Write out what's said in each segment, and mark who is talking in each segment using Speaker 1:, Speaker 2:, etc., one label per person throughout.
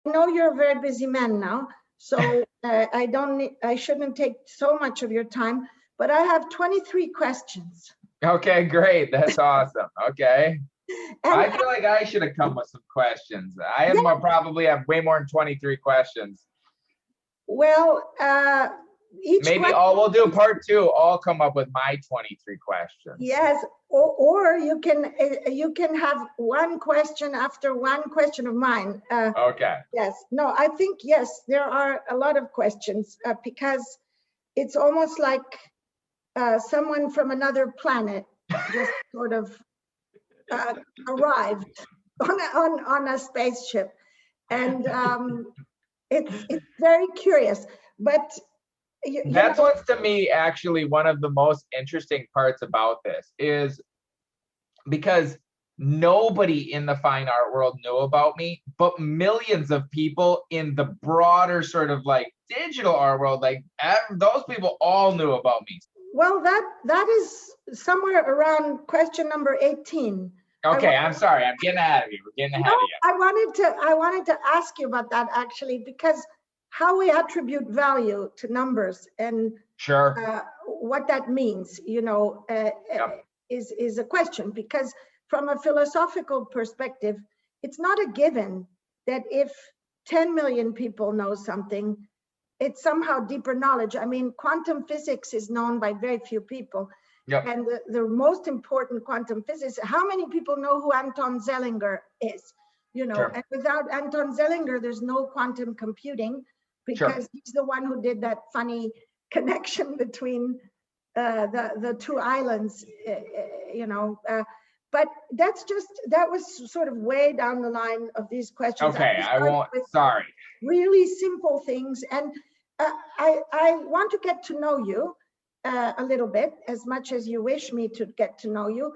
Speaker 1: know you're a very busy man now, so I shouldn't take so much of your time, but I have 23 questions.
Speaker 2: Okay, great. That's awesome. Okay.
Speaker 1: And
Speaker 2: I feel like I should have come with some questions. I have probably have way more than 23 questions.
Speaker 1: well,
Speaker 2: Maybe we'll do part 2. I'll come up with my 23 questions.
Speaker 1: Yes, or you can have one question after one question of mine.
Speaker 2: Okay.
Speaker 1: Yes. No, I think yes, there are a lot of questions because it's almost like someone from another planet just sort of arrived on a spaceship, and it's very curious. But
Speaker 2: that's what's to me actually one of the most interesting parts about this is because nobody in the fine art world knew about me, but millions of people in the broader sort of like digital art world, like those people all knew about me.
Speaker 1: Well, that is somewhere around question number 18.
Speaker 2: Okay, I'm sorry, I'm getting ahead of you. We're getting ahead of you.
Speaker 1: I wanted to ask you about that actually, because how we attribute value to numbers and what that means, is a question. Because from a philosophical perspective, it's not a given that if 10 million people know something, it's somehow deeper knowledge. I mean, quantum physics is known by very few people. Yep. And the most important quantum physics, how many people know who Anton Zeilinger is? And without Anton Zeilinger, there's no quantum computing, because he's the one who did that funny connection between the two islands, but that was sort of way down the line of these questions.
Speaker 2: Okay, I won't, sorry.
Speaker 1: Really simple things. And I want to get to know you a little bit, as much as you wish me to get to know you,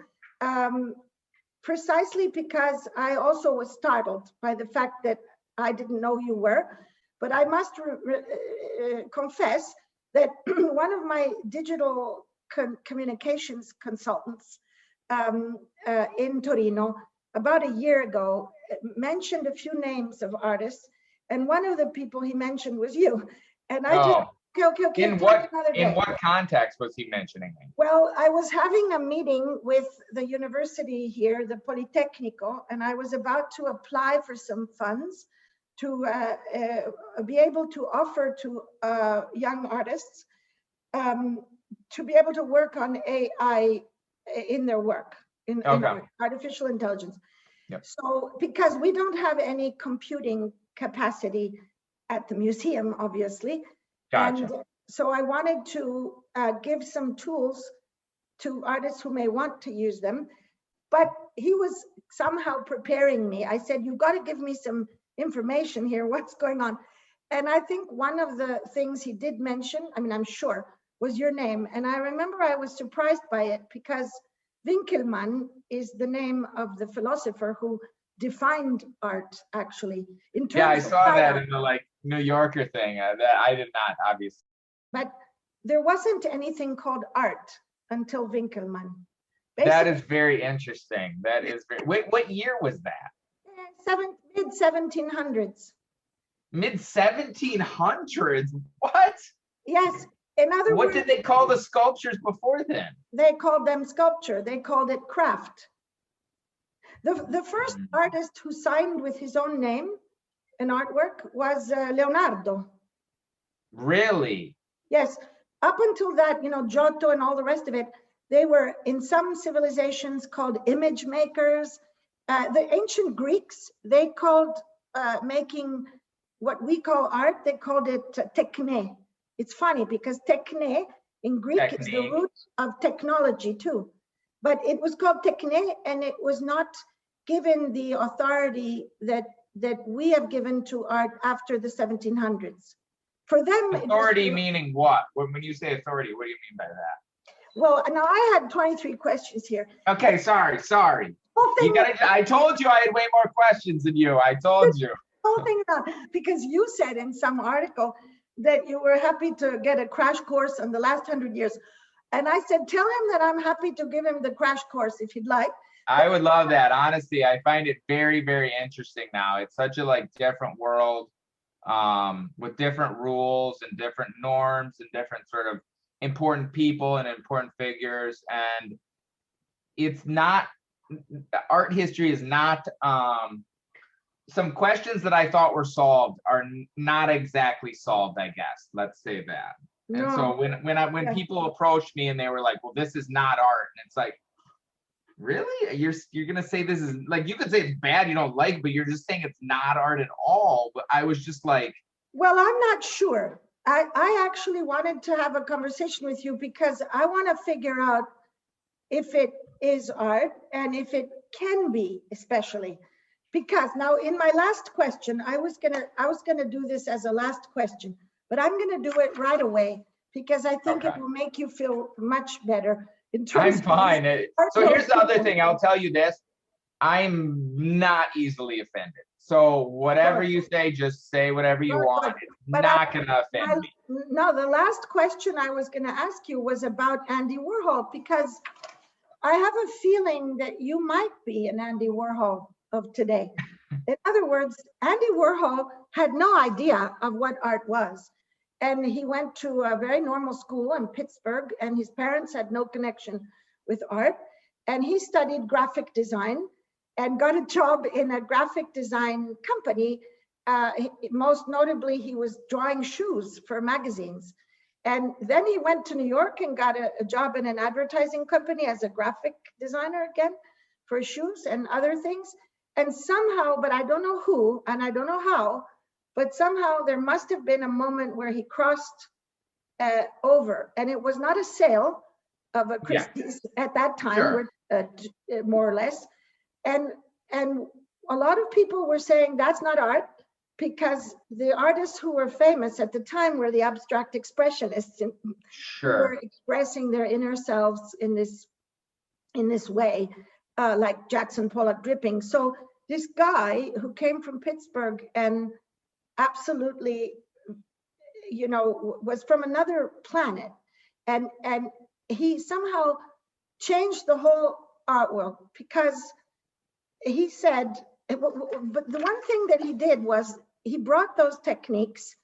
Speaker 1: precisely because I also was startled by the fact that I didn't know you were. But I must confess that one of my digital communications consultants in Torino, about a year ago, mentioned a few names of artists, and one of the people he mentioned was you. And I just okay.
Speaker 2: In what context was he mentioning me?
Speaker 1: Well, I was having a meeting with the university here, the Politecnico, and I was about to apply for some funds to be able to offer to young artists to be able to work on AI in their work, in artificial intelligence. Yep. So, because we don't have any computing capacity at the museum, obviously. Gotcha. And so I wanted to give some tools to artists who may want to use them, but he was somehow preparing me. I said, you've got to give me some information here, what's going on? And I think one of the things he did mention, I mean, I'm sure, was your name. And I remember I was surprised by it, because Winkelmann is the name of the philosopher who defined art, actually. In terms
Speaker 2: I saw that in the New Yorker thing. That I did not, obviously.
Speaker 1: But there wasn't anything called art until Winkelmann.
Speaker 2: That is very interesting. That is very. What year was that?
Speaker 1: Mid 1700s.
Speaker 2: Mid 1700s? What?
Speaker 1: Yes. In other words,
Speaker 2: what did they call the sculptures before then?
Speaker 1: They called them sculpture. They called it craft. The first artist who signed with his own name an artwork was Leonardo.
Speaker 2: Really?
Speaker 1: Yes. Up until that, Giotto and all the rest of it, they were in some civilizations called image makers. The ancient Greeks, they called making what we call art, they called it techne. It's funny because techne in Greek is the root of technology too. But it was called techne, and it was not given the authority that we have given to art after the 1700s. For them,
Speaker 2: authority meaning what? When you say authority, what do you mean by that?
Speaker 1: Well, now I had 23 questions here.
Speaker 2: Okay, sorry. I told you I had way more questions than you. I told you.
Speaker 1: Whole thing about, because you said in some article that you were happy to get a crash course on the last 100 years. And I said, tell him that I'm happy to give him the crash course if he'd like.
Speaker 2: I would love that. Honestly, I find it very, very interesting now. It's such a like different world, with different rules and different norms and different sort of important people and important figures. And it's not, art history is not, some questions that I thought were solved are not exactly solved, I guess. Let's say that. And so when people approached me and they were like, well, this is not art, and it's like, really? You're gonna say this is, like, you could say it's bad, you don't like, but you're just saying it's not art at all. But I was just like,
Speaker 1: well, I'm not sure. I actually wanted to have a conversation with you because I want to figure out if it is art and if it can be, especially because now in my last question, I was gonna do this as a last question, but I'm gonna do it right away because I think it will make you feel much better.
Speaker 2: I'm fine. So here's the other thing. I'll tell you this. I'm not easily offended. So whatever you say, just say whatever you want. It's not going to offend me.
Speaker 1: No, the last question I was going to ask you was about Andy Warhol, because I have a feeling that you might be an Andy Warhol of today. In other words, Andy Warhol had no idea of what art was. And he went to a very normal school in Pittsburgh, and his parents had no connection with art. And he studied graphic design and got a job in a graphic design company. Most notably, he was drawing shoes for magazines. And then he went to New York and got a job in an advertising company as a graphic designer again for shoes and other things. And somehow, but I don't know who, and I don't know how, but somehow there must have been a moment where he crossed over, and it was not a sale of a Christie's at that time, more or less. And a lot of people were saying that's not art, because the artists who were famous at the time were the abstract expressionists, who were expressing their inner selves in this way, like Jackson Pollock dripping. So this guy who came from Pittsburgh and absolutely, was from another planet, and he somehow changed the whole art world, because he said, but the one thing that he did was he brought those techniques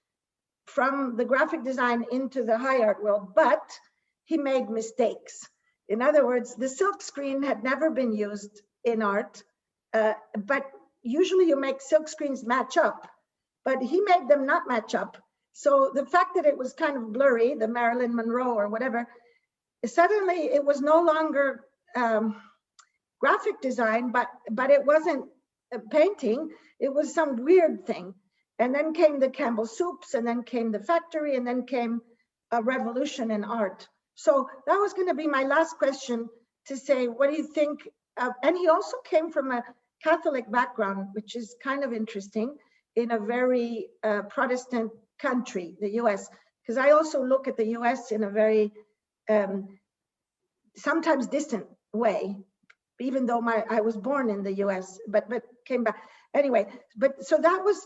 Speaker 1: from the graphic design into the high art world, but he made mistakes. In other words, the silk screen had never been used in art, but usually you make silk screens match up, but he made them not match up. So the fact that it was kind of blurry, the Marilyn Monroe or whatever, suddenly it was no longer graphic design, but it wasn't a painting, it was some weird thing. And then came the Campbell soups, and then came the factory, and then came a revolution in art. So that was going to be my last question, to say, what do you think? And he also came from a Catholic background, which is kind of interesting in a very Protestant country, the US, because I also look at the US in a very sometimes distant way, even though I was born in the US, but came back anyway. But so that was,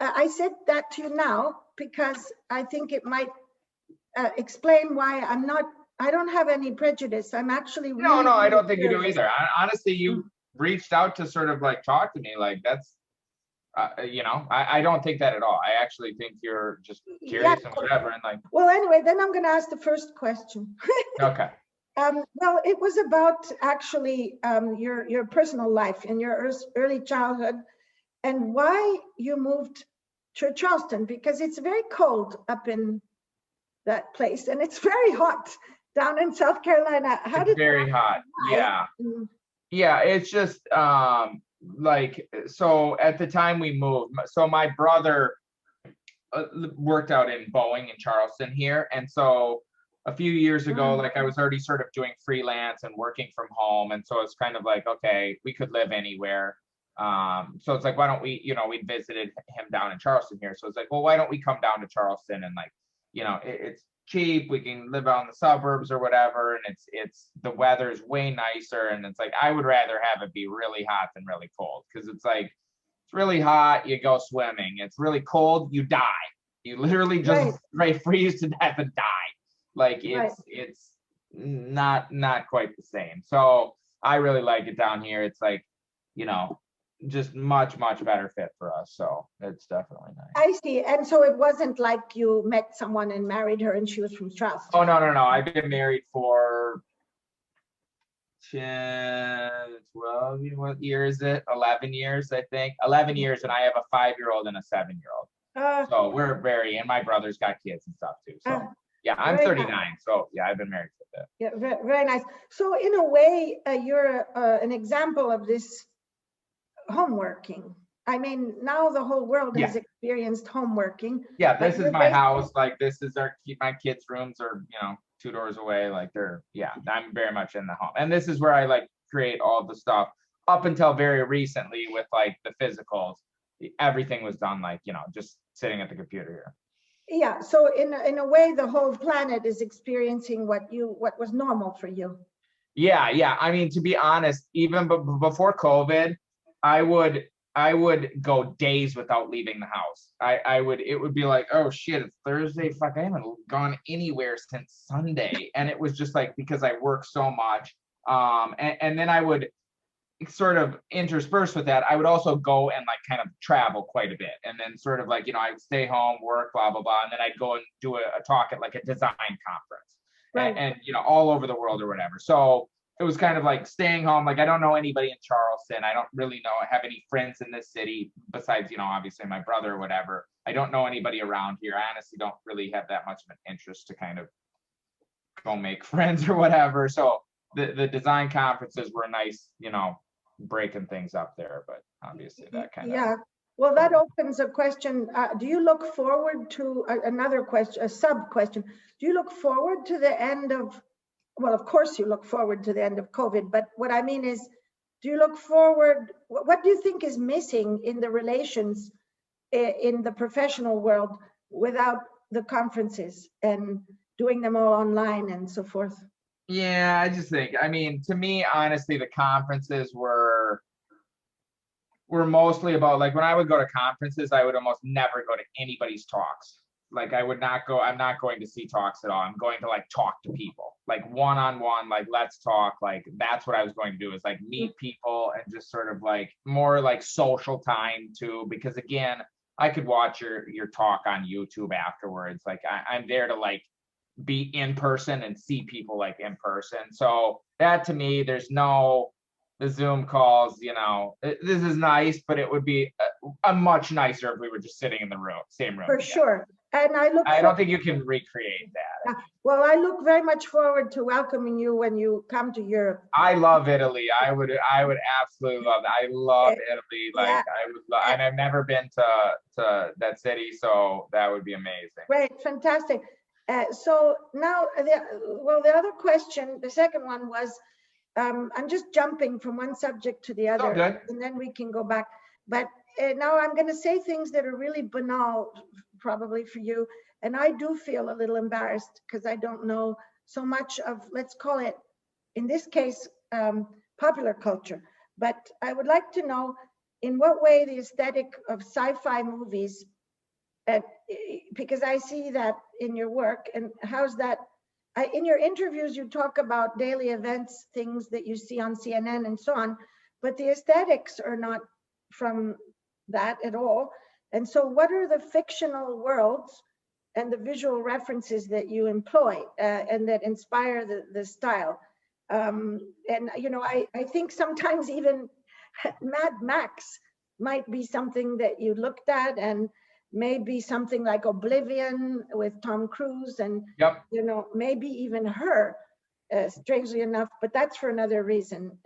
Speaker 1: I said that to you now because I think it might explain why I don't have any prejudice. I'm actually really,
Speaker 2: no, I don't think you do either. Honestly, you reached out to sort of like talk to me, like that's, I don't think that at all. I actually think you're just curious and whatever. And like,
Speaker 1: well, anyway, then I'm going to ask the first question.
Speaker 2: Okay.
Speaker 1: Well, it was about actually your personal life in your early childhood, and why you moved to Charleston, because it's very cold up in that place, and it's very hot down in South Carolina.
Speaker 2: It's very hot. Yeah. Yeah, it's just like, so at the time we moved, so my brother worked out in Boeing in Charleston here, and so a few years ago, like I was already sort of doing freelance and working from home, and so it's kind of like, okay, we could live anywhere. So it's like, why don't we, we visited him down in Charleston here, so it's like, well, why don't we come down to Charleston, and like, it's cheap, we can live out in the suburbs or whatever, and it's the weather's way nicer, and it's like, I would rather have it be really hot than really cold, because it's like, it's really hot, you go swimming, it's really cold, you die, you literally just freeze to death and die. Like it's not quite the same. So I really like it down here. It's like, you know, just much better fit for us. So it's definitely nice.
Speaker 1: I see. And so it wasn't like you met someone and married her and she was from Strasbourg.
Speaker 2: Oh, no. I've been married for 10, 12, what year is it? 11 years, I think. 11 years, and I have a 5-year-old and a 7-year-old. So we're and my brother's got kids and stuff too. So yeah, I'm 39. Nice. So yeah, I've been married for a bit.
Speaker 1: Yeah, very, very nice. So in a way, you're an example of this homeworking. I mean, now the whole world has experienced homeworking.
Speaker 2: Yeah, this is my house. Like, this is my kids' rooms are, 2 doors away. Like, I'm very much in the home. And this is where I like create all the stuff. Up until very recently with like the physicals, everything was done like, just sitting at the computer here.
Speaker 1: Yeah, so in a way, the whole planet is experiencing what was normal for you.
Speaker 2: Yeah. I mean, to be honest, even before COVID, I would go days without leaving the house. It would be like, oh shit, it's Thursday. Fuck, I haven't gone anywhere since Sunday. And it was just like, because I work so much. And then I would sort of intersperse with that, I would also go and like kind of travel quite a bit. And then sort of like, I would stay home, work, blah, blah, blah. And then I'd go and do a talk at like a design conference. Right. And all over the world or whatever. So it was kind of like staying home. Like, I don't know anybody in Charleston. I don't really have any friends in this city besides, obviously my brother or whatever. I don't know anybody around here. I honestly don't really have that much of an interest to kind of go make friends or whatever. So the design conferences were nice, breaking things up there, but obviously that kind of.
Speaker 1: Yeah. Well, that opens a question. Do you look forward to another question, a sub question? Do you look forward to the end of, well, of course you look forward to the end of COVID, but what I mean is, do you look forward, what do you think is missing in the relations in the professional world without the conferences and doing them all online and so forth?
Speaker 2: Yeah, I just think, I mean, to me, honestly, the conferences were mostly about, like, when I would go to conferences, I would almost never go to anybody's talks. Like, I'm not going to see talks at all. I'm going to like talk to people, like one-on-one, like, let's talk. Like, that's what I was going to do, is like meet people and just sort of like more like social time too, because again, I could watch your talk on YouTube afterwards. Like, I'm there to like be in person and see people like in person. So that, to me, there's no, the Zoom calls, this is nice, but it would be a much nicer if we were just sitting in the same room.
Speaker 1: For sure. And I
Speaker 2: don't think you can recreate that.
Speaker 1: Well, I look very much forward to welcoming you when you come to Europe.
Speaker 2: I love Italy. I would absolutely love it. I love Italy. Like, yeah. I would love, and I've never been to that city, so that would be amazing.
Speaker 1: Great, fantastic. So now, the other question, the second one was, I'm just jumping from one subject to the other, and then we can go back. But now I'm going to say things that are really banal, probably for you. And I do feel a little embarrassed because I don't know so much of, let's call it, in this case, popular culture. But I would like to know in what way the aesthetic of sci-fi movies, because I see that in your work, and how's that? In your interviews, you talk about daily events, things that you see on CNN and so on, but the aesthetics are not from that at all. And so what are the fictional worlds and the visual references that you employ and that inspire the style? And, I think sometimes even Mad Max might be something that you looked at, and maybe something like Oblivion with Tom Cruise, and maybe even Her, strangely enough, but that's for another reason.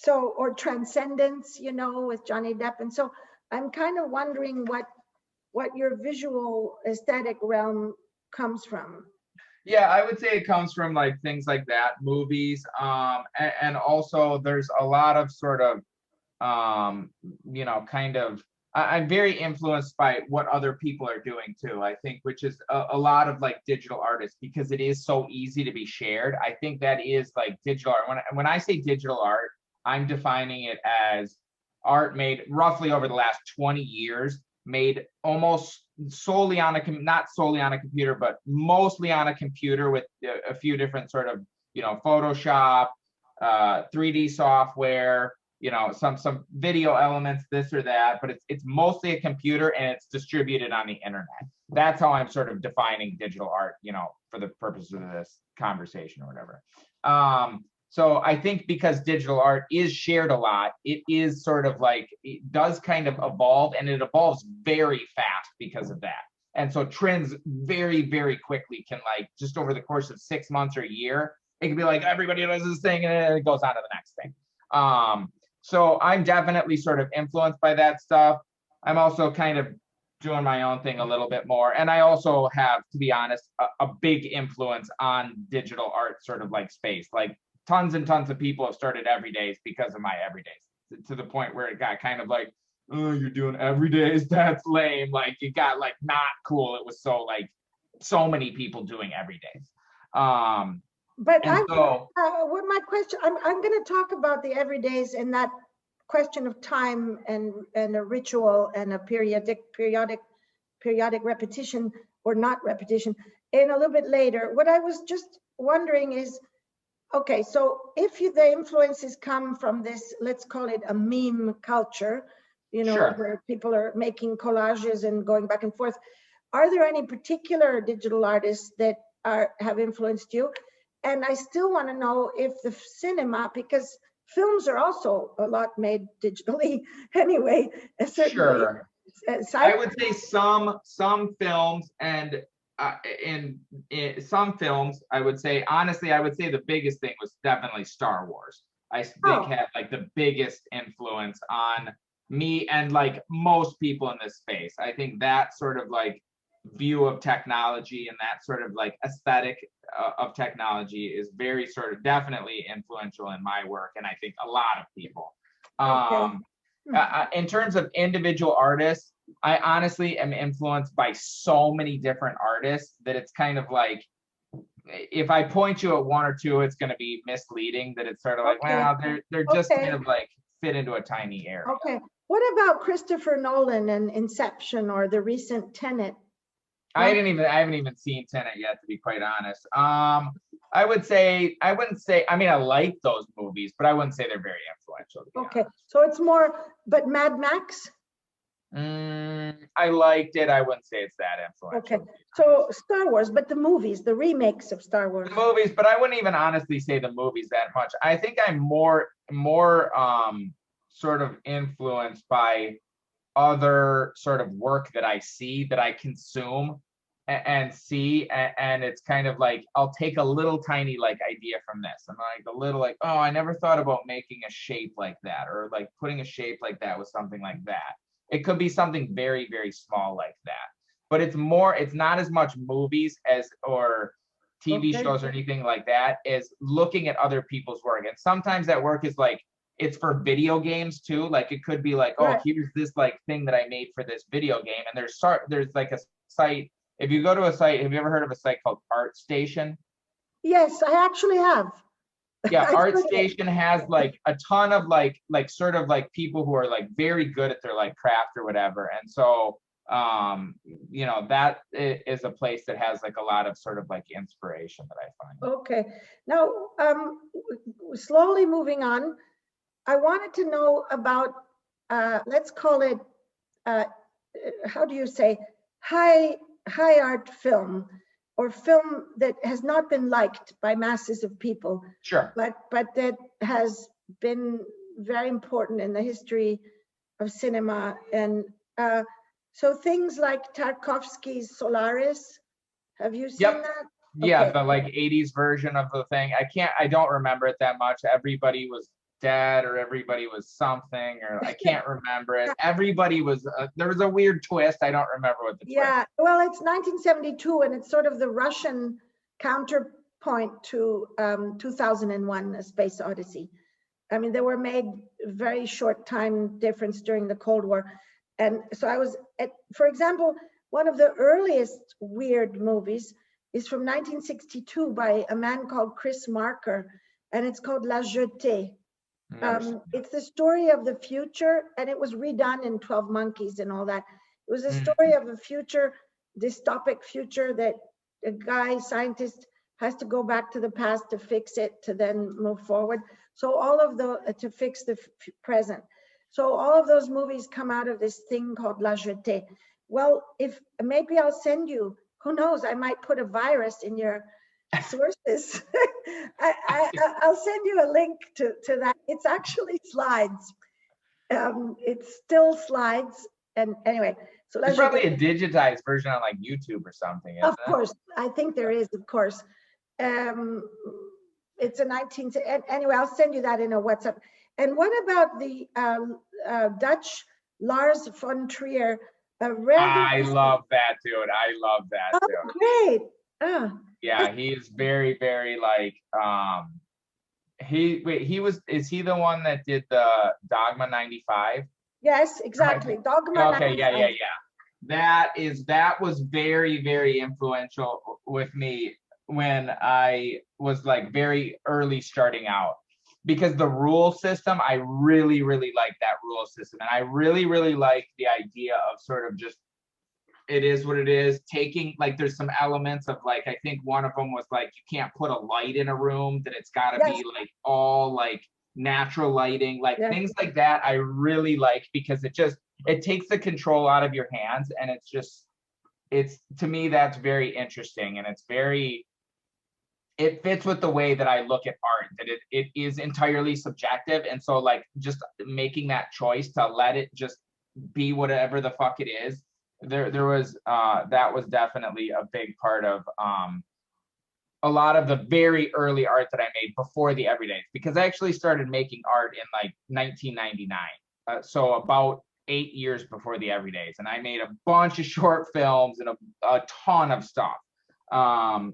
Speaker 1: Or Transcendence, with Johnny Depp. And so I'm kind of wondering what your visual aesthetic realm comes from.
Speaker 2: Yeah, I would say it comes from like things like that, movies, and also there's a lot of sort of, I'm very influenced by what other people are doing too, I think, which is a lot of like digital artists, because it is so easy to be shared. I think that is like digital art. When I say digital art, I'm defining it as art made roughly over the last 20 years, made almost solely on not solely on a computer, but mostly on a computer with a few different sort of, Photoshop, 3D software, you know, some video elements, this or that, but it's mostly a computer and it's distributed on the internet. That's how I'm sort of defining digital art, you know, for the purposes of this conversation or whatever. So I think because digital art is shared a lot, it is sort of like, it does kind of evolve, and it evolves very fast because of that. And so trends very, very quickly can, like, just over the course of 6 months or a year, it can be like everybody does this thing and then it goes on to the next thing. So I'm definitely sort of influenced by that stuff. I'm also kind of doing my own thing a little bit more. And I also have, to be honest, a big influence on digital art sort of like space. Like tons and tons of people have started everydays because of my everydays, to the point where it got kind of like, oh, you're doing everydays, that's lame. Like it got like not cool. It was so like so many people doing everydays.
Speaker 1: But what my question, I'm going to talk about the everydays and that question of time and a ritual and a periodic repetition or not repetition in a little bit later. What I was just wondering is, okay, so if the influences come from this, let's call it a meme culture, you know,
Speaker 2: Sure,
Speaker 1: where people are making collages and going back and forth, are there any particular digital artists that have influenced you? And I still want to know if the cinema, because films are also a lot made digitally anyway. Certainly,
Speaker 2: sure. I would say some films and in some films, I would say, honestly, I would say the biggest thing was definitely Star Wars. I think had like the biggest influence on me and like most people in this space. I think that sort of like view of technology and that sort of like aesthetic of technology is very sort of definitely influential in my work, and I think a lot of people. In terms of individual artists, I honestly am influenced by so many different artists that it's kind of like, if I point you at one or two, it's going to be misleading, that it's sort of like, well, they're just kind of like fit into a tiny area.
Speaker 1: Okay. What about Christopher Nolan and Inception or the recent Tenet?
Speaker 2: I haven't even seen Tenet yet, to be quite honest. I wouldn't say, I mean, I like those movies, but I wouldn't say they're very influential.
Speaker 1: Okay, so it's more, but Mad Max?
Speaker 2: I liked it. I wouldn't say it's that influential.
Speaker 1: Okay, so Star Wars, but the movies, the remakes of Star Wars.
Speaker 2: The movies, but I wouldn't even honestly say the movies that much. I think I'm more sort of influenced by other sort of work that I see, that I consume and see, and it's kind of like, I'll take a little tiny like idea from this. I'm like a little like, oh, I never thought about making a shape like that, or like putting a shape like that with something like that. It could be something very, very small like that, but it's not as much movies as or TV shows or anything like that, is looking at other people's work. And sometimes that work is like, it's for video games too. Like it could be like, oh, here's this like thing that I made for this video game. And there's like a site. If you go to a site, have you ever heard of a site called ArtStation?
Speaker 1: Yes, I actually have.
Speaker 2: Yeah, ArtStation has like a ton of like sort of like people who are like very good at their like craft or whatever. And so you know, that is a place that has like a lot of sort of like inspiration that I find.
Speaker 1: Okay. Now, slowly moving on, I wanted to know about, let's call it, how do you say, high art film, or film that has not been liked by masses of people.
Speaker 2: Sure.
Speaker 1: But that has been very important in the history of cinema. And so things like Tarkovsky's Solaris, have you seen that?
Speaker 2: Yeah, the like 80s version of the thing. I don't remember it that much. Everybody was dead, or everybody was something, or I can't remember it. Everybody was, there was a weird twist. I don't remember what the twist.
Speaker 1: Yeah, well, it's 1972, and it's sort of the Russian counterpoint to 2001, A Space Odyssey. I mean, they were made very short time difference during the Cold War. And so I was at, for example, one of the earliest weird movies is from 1962 by a man called Chris Marker, and it's called La Jetée. It's the story of the future, and it was redone in 12 Monkeys and all that. It was a story of a future, dystopic future, that a guy, scientist, has to go back to the past to fix it, to then move forward. So all of the, to fix the present. So all of those movies come out of this thing called La Jetée. Well, if maybe I'll send you, who knows, I might put a virus in your sources. I'll send you a link to that. It's actually slides. It's still slides. And anyway, so
Speaker 2: there's probably a digitized version on like YouTube or something.
Speaker 1: Of course, I think there is, of course. It's a 19th, anyway, I'll send you that in a WhatsApp. And what about the Dutch Lars von Trier?
Speaker 2: I love that dude. I love that
Speaker 1: dude. Great.
Speaker 2: Yeah, he is very, very like, is he the one that did the Dogma 95?
Speaker 1: Yes, exactly. Dogma.
Speaker 2: Okay, 95. Yeah. That was very, very influential with me when I was like very early starting out, because the rule system, I really, really like that rule system. And I really, really like the idea of sort of just, it is what it is, taking, like, there's some elements of like, I think one of them was like, you can't put a light in a room, that it's got to be like all like natural lighting, like things like that. I really like, because it takes the control out of your hands, and it's to me, that's very interesting, and it fits with the way that I look at art, that it is entirely subjective. And so like just making that choice to let it just be whatever the fuck it is, there was that was definitely a big part of a lot of the very early art that I made before the Everydays, because I actually started making art in like 1999. So about 8 years before the Everydays, and I made a bunch of short films and a ton of stuff.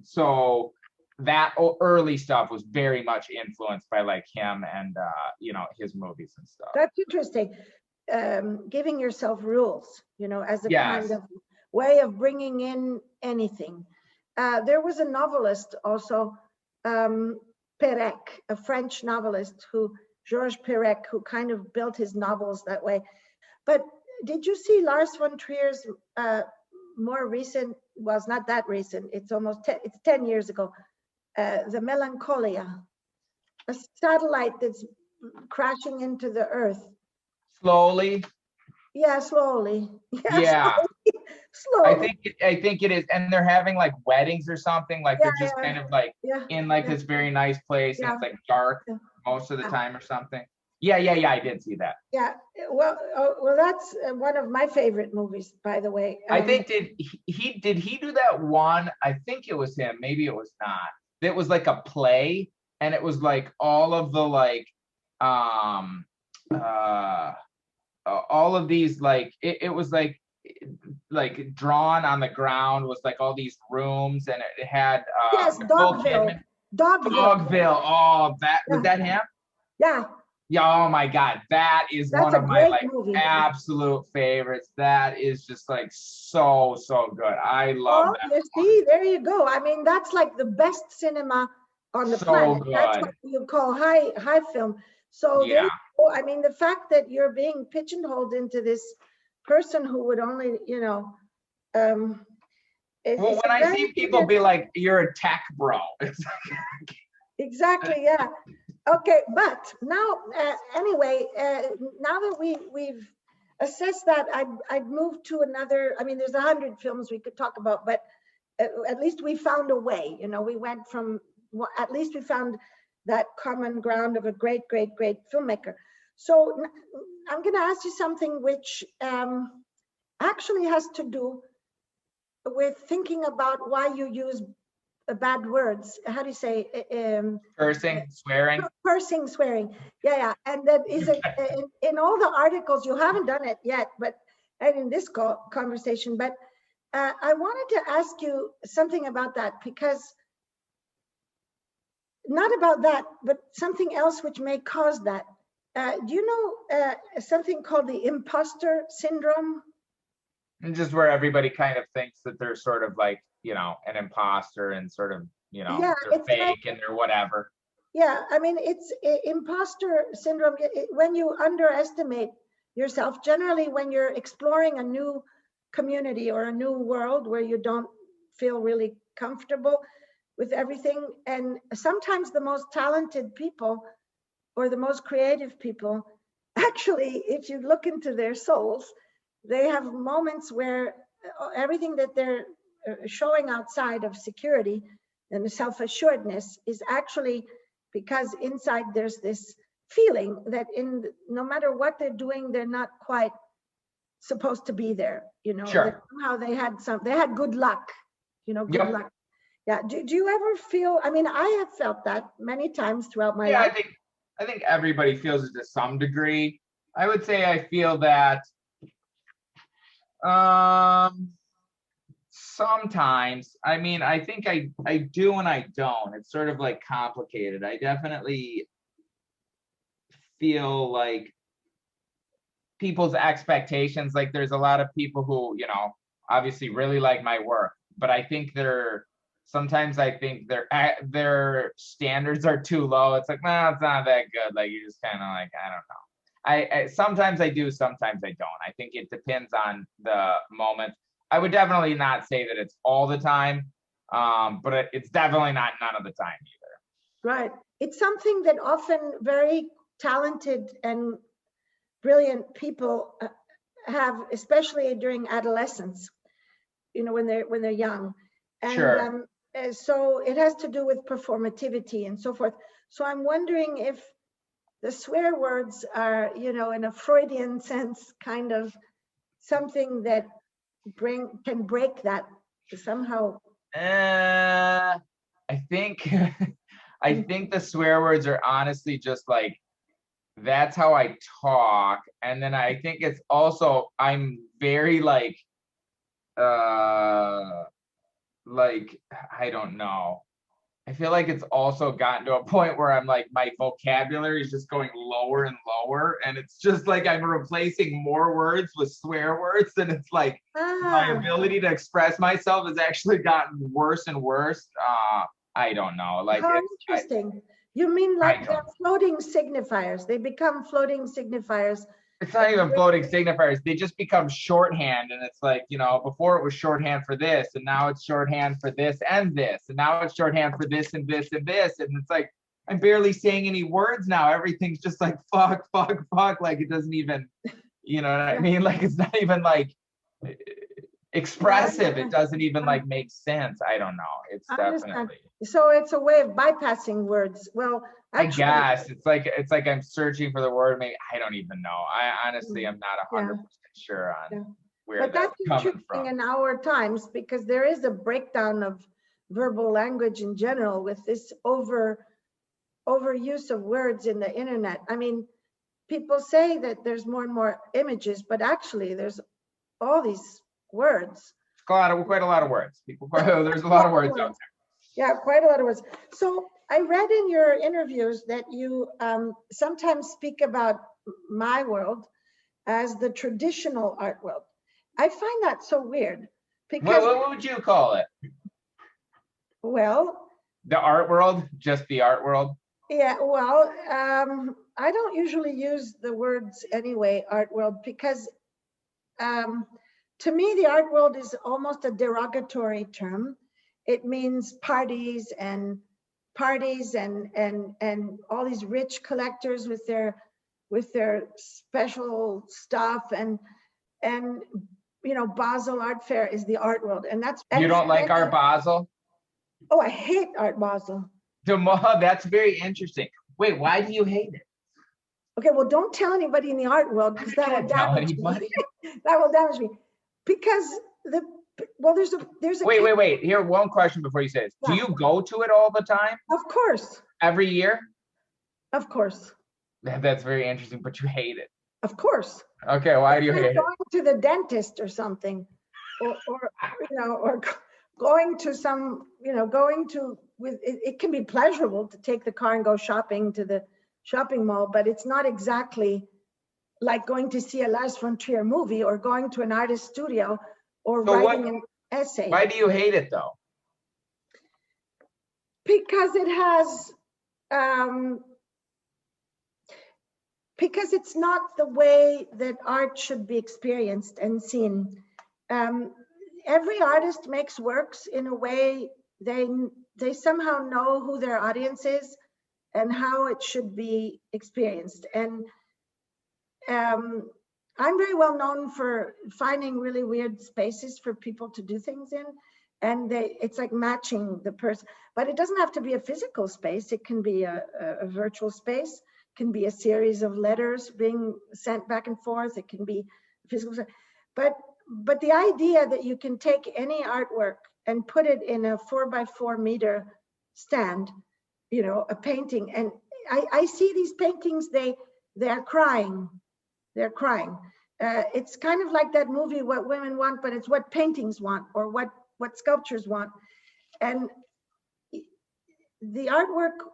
Speaker 2: So that early stuff was very much influenced by like him and his movies and stuff.
Speaker 1: That's interesting. Giving yourself rules, as a kind of way of bringing in anything. There was a novelist also, Perec, a French novelist, Georges Perec, who kind of built his novels that way. But did you see Lars von Trier's more recent, well, it's not that recent, it's 10 years ago, the Melancholia, a satellite that's crashing into the earth.
Speaker 2: Slowly?
Speaker 1: Yeah, slowly.
Speaker 2: Yeah.
Speaker 1: Slowly.
Speaker 2: I think it is, and they're having like weddings or something, like they're just kind of like in like this very nice place, and it's like dark most of the time or something. Yeah, I did see that.
Speaker 1: Yeah, well, that's one of my favorite movies, by the way.
Speaker 2: I think did he do that one? I think it was him, maybe it was not. It was like a play, and it was like all of the like all of these like it was like drawn on the ground, was like all these rooms, and it had
Speaker 1: Dogville.
Speaker 2: Oh, was that him?
Speaker 1: Yeah,
Speaker 2: oh my god, that's one of my like movie. Absolute favorites. That is just like so good. I love that.
Speaker 1: You see, there you go. I mean, that's like the best cinema on the planet.
Speaker 2: Good.
Speaker 1: That's what you call high film. So there you go. I mean, the fact that you're being pigeonholed into this person who would only,
Speaker 2: well, when I see people be like, you're a tech bro.
Speaker 1: Exactly, yeah. Okay, but now, anyway, now that we've assessed that, I'd move to another. I mean, there's 100 films we could talk about, but at least we found a way. We went from, at least we found that common ground of a great filmmaker. So I'm going to ask you something which actually has to do with thinking about why you use bad words. How do you say?
Speaker 2: Cursing, swearing.
Speaker 1: Cursing, swearing. Yeah. And that is in all the articles. You haven't done it yet, and in this conversation. But I wanted to ask you something about that, because not about that, but something else which may cause that. Do you know something called the imposter syndrome?
Speaker 2: And just where everybody kind of thinks that they're sort of like, an imposter, and sort of, they're fake and they're whatever.
Speaker 1: Yeah, I mean, it's imposter syndrome when you underestimate yourself, generally when you're exploring a new community or a new world where you don't feel really comfortable with everything. And sometimes the most talented people or the most creative people, actually, if you look into their souls, they have moments where everything that they're showing outside of security and self-assuredness is actually because inside there's this feeling that no matter what they're doing, they're not quite supposed to be there,
Speaker 2: Sure.
Speaker 1: that somehow they had good luck, good
Speaker 2: Yep.
Speaker 1: luck. Yeah. Do you ever feel, I mean, I have felt that many times throughout my
Speaker 2: Yeah,
Speaker 1: life.
Speaker 2: I think everybody feels it to some degree. I would say I feel that sometimes. I mean, I think I do and I don't. It's sort of like complicated. I definitely feel like people's expectations, like there's a lot of people who, obviously really like my work, but I think sometimes I think their standards are too low. It's like, no, it's not that good. Like you just kind of like, I don't know. I sometimes I do, sometimes I don't. I think it depends on the moment. I would definitely not say that it's all the time, but it's definitely not none of the time either.
Speaker 1: Right. It's something that often very talented and brilliant people have, especially during adolescence, when they're young. And
Speaker 2: Sure.
Speaker 1: So it has to do with performativity and so forth. So I'm wondering if the swear words are, in a Freudian sense, kind of something that can break that somehow.
Speaker 2: I think I think the swear words are honestly just like, that's how I talk. And then I think it's also, I'm very like I don't know. I feel like it's also gotten to a point where I'm like, my vocabulary is just going lower and lower. And it's just like I'm replacing more words with swear words. And it's like my ability to express myself has actually gotten worse and worse. I don't know. Like,
Speaker 1: how interesting. You mean like they're floating signifiers? They become floating signifiers.
Speaker 2: It's not even floating signifiers. They just become shorthand. And it's like, before it was shorthand for this, and now it's shorthand for this and this, and now it's shorthand for this and this and this. And it's like, I'm barely saying any words now. Everything's just like, fuck, fuck, fuck. Like it doesn't even, you know what I mean? Like it's not even like expressive. It doesn't even like make sense. I don't know. It's definitely.
Speaker 1: So it's a way of bypassing words. Well, actually,
Speaker 2: I guess it's like I'm searching for the word. Maybe I don't even know. I honestly am not 100% sure on where that's coming from.
Speaker 1: In our times, because there is a breakdown of verbal language in general with this overuse of words in the internet. I mean, people say that there's more and more images, but actually there's all these words.
Speaker 2: Quite a lot of words. There's a lot of words out there.
Speaker 1: Yeah, quite a lot of words. So I read in your interviews that you sometimes speak about my world as the traditional art world. I find that so weird because
Speaker 2: what would you call it?
Speaker 1: Well,
Speaker 2: the art world, just the art world.
Speaker 1: Yeah, well, I don't usually use the words anyway, art world, because to me, the art world is almost a derogatory term. It means parties and all these rich collectors with their special stuff and Basel Art Fair is the art world, and that's.
Speaker 2: You don't like Art Basel?
Speaker 1: Oh, I hate Art Basel.
Speaker 2: That's very interesting. Wait, why do you hate it?
Speaker 1: Okay, well, don't tell anybody in the art world because that will damage me. That will damage me. Because there's a
Speaker 2: wait. Here, one question before you say this. Do you go to it all the time?
Speaker 1: Of course.
Speaker 2: Every year?
Speaker 1: Of course.
Speaker 2: That's very interesting, but you hate it.
Speaker 1: Of course.
Speaker 2: Okay, why do you hate it?
Speaker 1: Going to the dentist or something, or going to some, it can be pleasurable to take the car and go shopping to the shopping mall, but it's not exactly like going to see a Lars von Trier movie or going to an artist studio or writing an essay.
Speaker 2: Why do you hate it though?
Speaker 1: Because it has, because it's not the way that art should be experienced and seen. Every artist makes works in a way they somehow know who their audience is, and how it should be experienced. And I'm very well known for finding really weird spaces for people to do things in. And it's like matching the person, but it doesn't have to be a physical space. It can be a virtual space, can be a series of letters being sent back and forth. It can be physical, but the idea that you can take any artwork and put it in a 4x4 meter stand, you know, a painting, and I see these paintings, they're crying. They're crying. It's kind of like that movie, What Women Want, but it's what paintings want, or what sculptures want. And the artwork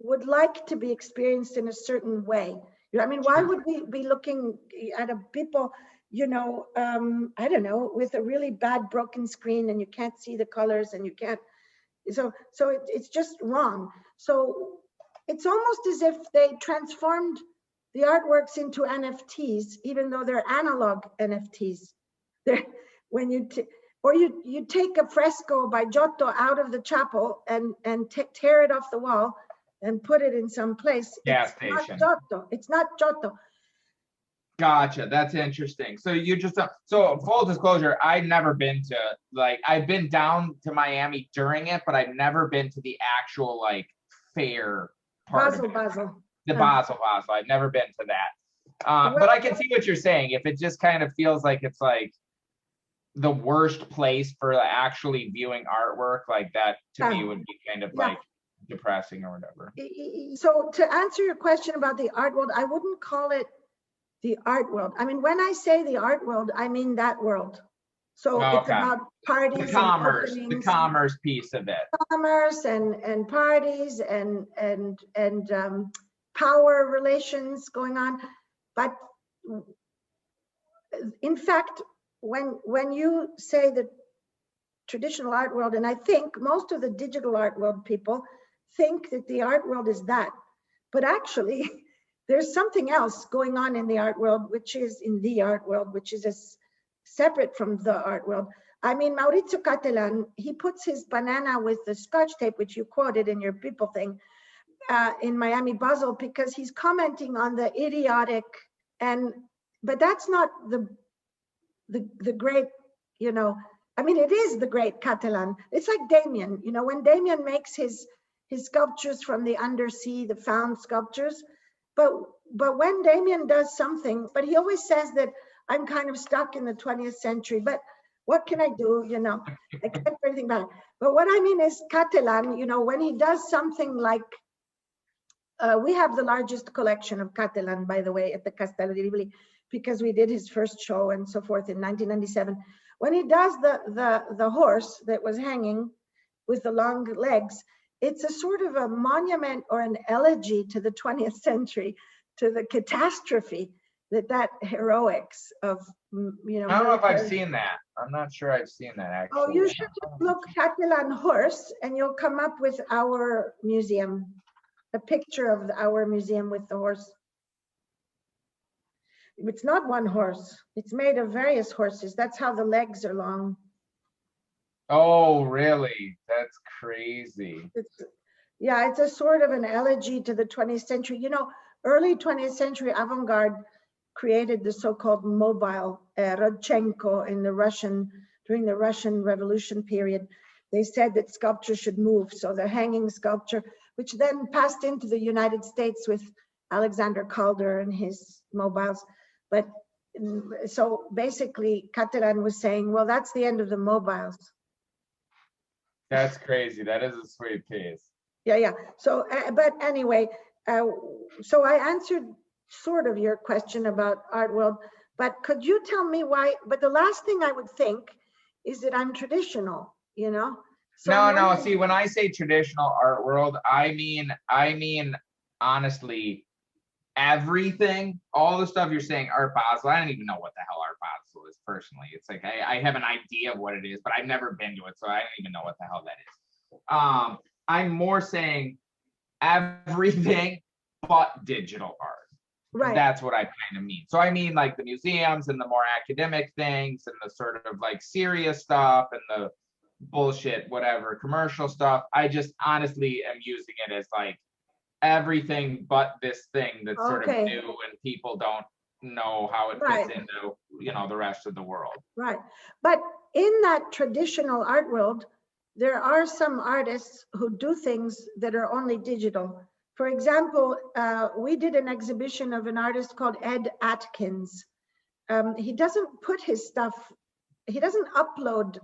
Speaker 1: would like to be experienced in a certain way. You know, I mean, why would we be looking at a people, you know, I don't know, with a really bad broken screen and you can't see the colors and you can't, so it's just wrong. So it's almost as if they transformed the artworks into NFTs, even though they're analog NFTs. They're, when you take a fresco by Giotto out of the chapel and tear it off the wall and put it in some place.
Speaker 2: Gas
Speaker 1: It's
Speaker 2: station.
Speaker 1: not Giotto. It's not Giotto.
Speaker 2: Gotcha. That's interesting. So you just, so full disclosure, I've never been to, like, I've been down to Miami during it, but I've never been to the actual like fair part of it.
Speaker 1: Basel.
Speaker 2: The Basel. I've never been to that. But I can see what you're saying. If it just kind of feels like it's like the worst place for actually viewing artwork, like that to me would be kind of like depressing or whatever.
Speaker 1: So to answer your question about the art world, I wouldn't call it the art world. I mean, when I say the art world, I mean that world. So it's about parties,
Speaker 2: the commerce piece of it.
Speaker 1: Commerce and parties and power relations going on. But in fact, when you say the traditional art world, and I think most of the digital art world people think that the art world is that, but actually there's something else going on in the art world, which is separate from the art world. I mean, Maurizio Cattelan, he puts his banana with the scotch tape, which you quoted in your people thing, in Miami Basel, because he's commenting on the idiotic, but that's not the great, you know, I mean, it is the great Catalan. It's like Damien, you know, when Damien makes his sculptures from the undersea, the found sculptures, but when Damien does something, but he always says that I'm kind of stuck in the 20th century, but what can I do, you know, I can't do anything about it. But what I mean is Catalan, you know, when he does something like, we have the largest collection of Catalan, by the way, at the Castello di Rivoli, because we did his first show and so forth in 1997. When he does the horse that was hanging with the long legs, it's a sort of a monument or an elegy to the 20th century, to the catastrophe that heroics of, you know.
Speaker 2: I don't know if I've seen that. I'm not sure I've seen that actually.
Speaker 1: Oh, you should look Catalan horse and you'll come up with our museum, a picture of our museum with the horse. It's not one horse. It's made of various horses. That's how the legs are long.
Speaker 2: Oh, really? That's crazy.
Speaker 1: It's a sort of an elegy to the 20th century. You know, early 20th century avant-garde created the so-called mobile. Rodchenko during the Russian Revolution period, they said that sculpture should move. So the hanging sculpture, which then passed into the United States with Alexander Calder and his mobiles. But so basically Catalan was saying, well, that's the end of the mobiles.
Speaker 2: That's crazy. That is a sweet piece.
Speaker 1: Yeah. So, but anyway, so I answered sort of your question about art world, but could you tell me why? But the last thing I would think is that I'm traditional, you know? So
Speaker 2: no. See, when I say traditional art world, I mean honestly, everything, all the stuff you're saying, Art Basel. I don't even know what the hell Art Basel is personally. It's like I have an idea of what it is, but I've never been to it, so I don't even know what the hell that is. I'm more saying everything but digital art. Right. That's what I kind of mean. So I mean like the museums and the more academic things and the sort of like serious stuff and the bullshit, whatever, commercial stuff. I just honestly am using it as like everything but this thing that's sort of
Speaker 1: Okay.
Speaker 2: new and people don't know how it
Speaker 1: Right.
Speaker 2: fits into, you know, the rest of the world.
Speaker 1: Right. But in that traditional art world, there are some artists who do things that are only digital. For example, we did an exhibition of an artist called Ed Atkins. He doesn't put his stuff, he doesn't upload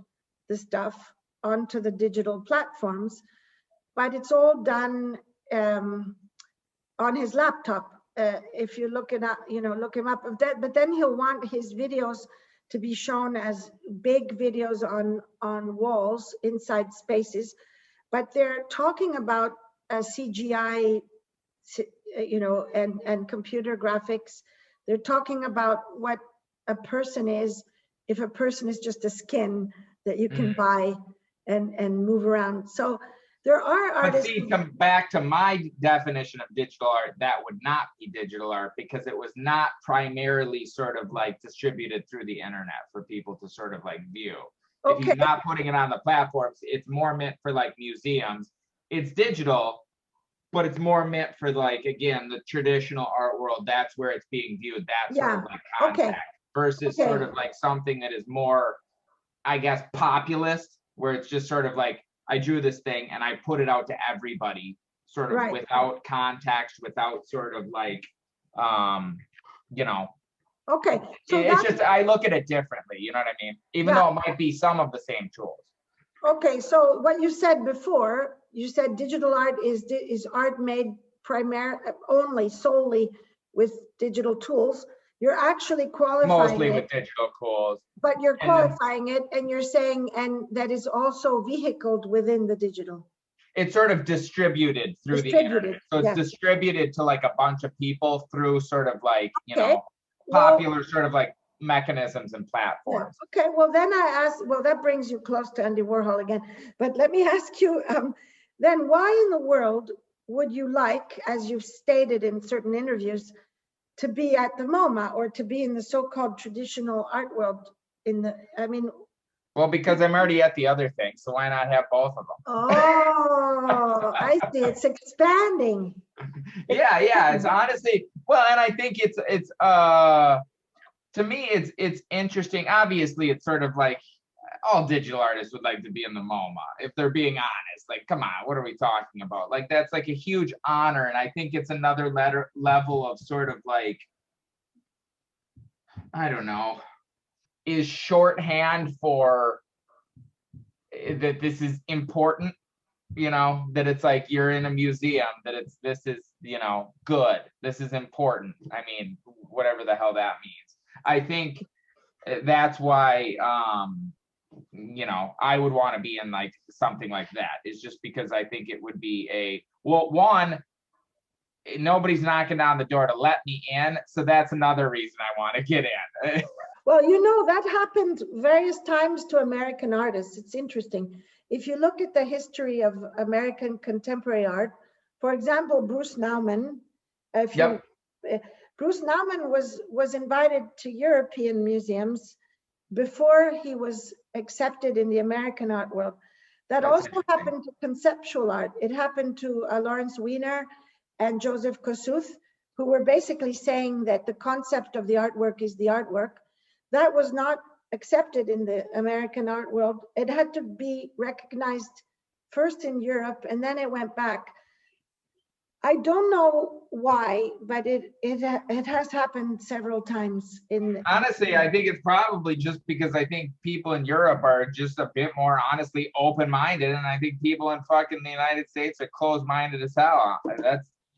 Speaker 1: the stuff onto the digital platforms, but it's all done on his laptop. If you look it up, you know, look him up. But then he'll want his videos to be shown as big videos on walls inside spaces. But they're talking about CGI, you know, and computer graphics. They're talking about what a person is, if a person is just a skin that you can buy and move around. So there are artists.
Speaker 2: But see, come back to my definition of digital art, that would not be digital art because it was not primarily sort of like distributed through the internet for people to sort of like view.
Speaker 1: Okay.
Speaker 2: If he's not putting it on the platforms, it's more meant for like museums. It's digital, but it's more meant for like, again, the traditional art world. That's where it's being viewed. That's sort of like contact versus sort of like something that is more, I guess, populist, where it's just sort of like, I drew this thing and I put it out to everybody sort of without context, without sort of like, you know.
Speaker 1: Okay. So
Speaker 2: it's just, I look at it differently, you know what I mean? Even though it might be some of the same tools.
Speaker 1: Okay, so what you said before, you said digital art is art made solely with digital tools. You're actually qualifying
Speaker 2: mostly with digital tools.
Speaker 1: But you're qualifying it and you're saying, and that is also vehicled within the digital.
Speaker 2: It's sort of distributed through the internet. So it's distributed to like a bunch of people through sort of like, you know, popular sort of like mechanisms and platforms.
Speaker 1: Yeah. Okay, well then that brings you close to Andy Warhol again. But let me ask you, then why in the world would you like, as you've stated in certain interviews, to be at the MoMA or to be in the so-called traditional art world? Well,
Speaker 2: because I'm already at the other thing, so why not have both of them?
Speaker 1: Oh, I see. It's expanding.
Speaker 2: Yeah. It's honestly, well, and I think it's to me, it's interesting. Obviously, it's sort of like all digital artists would like to be in the MoMA, if they're being honest. Like, come on, what are we talking about? Like, that's like a huge honor, and I think it's another level of sort of like, I don't know, is shorthand for that this is important, you know, that it's like you're in a museum, that this is, you know, good, this is important. I mean, whatever the hell that means. I think that's why, you know, I would want to be in like something like that, is just because I think it would be one, nobody's knocking down the door to let me in. So that's another reason I want to get in.
Speaker 1: Well, you know, that happened various times to American artists. It's interesting. If you look at the history of American contemporary art, for example, Bruce Nauman, Bruce Nauman was invited to European museums before he was accepted in the American art world. That also happened to conceptual art. It happened to Lawrence Weiner and Joseph Kosuth, who were basically saying that the concept of the artwork is the artwork. That was not accepted in the American art world. It had to be recognized first in Europe, and then it went back. I don't know why, but it has happened several times.
Speaker 2: Honestly, I think it's probably just because I think people in Europe are just a bit more honestly open-minded, and I think people in fucking the United States are closed-minded as hell.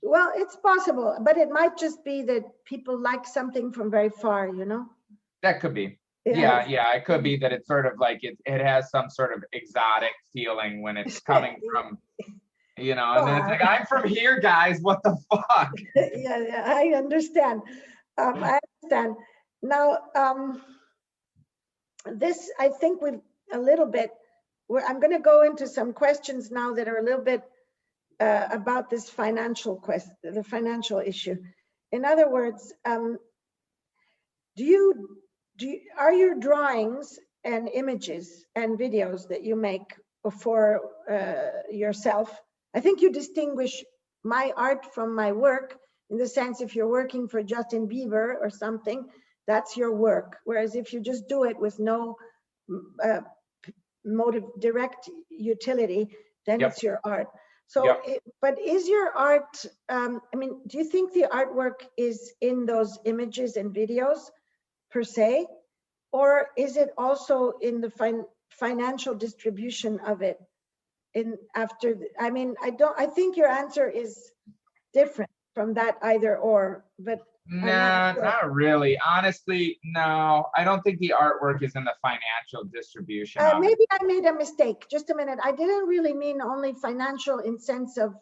Speaker 1: Well, it's possible, but it might just be that people like something from very far, you know?
Speaker 2: That could be. Yeah, it could be that it's sort of like it has some sort of exotic feeling when it's coming from, you know, and then it's like, I'm from here, guys, what the fuck?
Speaker 1: Yeah, I understand. I understand. Now, this, I think with a little bit, I'm going to go into some questions now that are a little bit about this the financial issue. In other words, are your drawings and images and videos that you make for yourself, I think you distinguish my art from my work, in the sense if you're working for Justin Bieber or something, that's your work. Whereas if you just do it with no motive, direct utility, then it's your art. So, but is your art, I mean, do you think the artwork is in those images and videos per se, or is it also in the financial distribution of it? I mean, I think your answer is different from that either or, but
Speaker 2: nah, not really. Honestly, no, I don't think the artwork is in the financial distribution of
Speaker 1: maybe I made a mistake. Just a minute. I didn't really mean only financial in sense of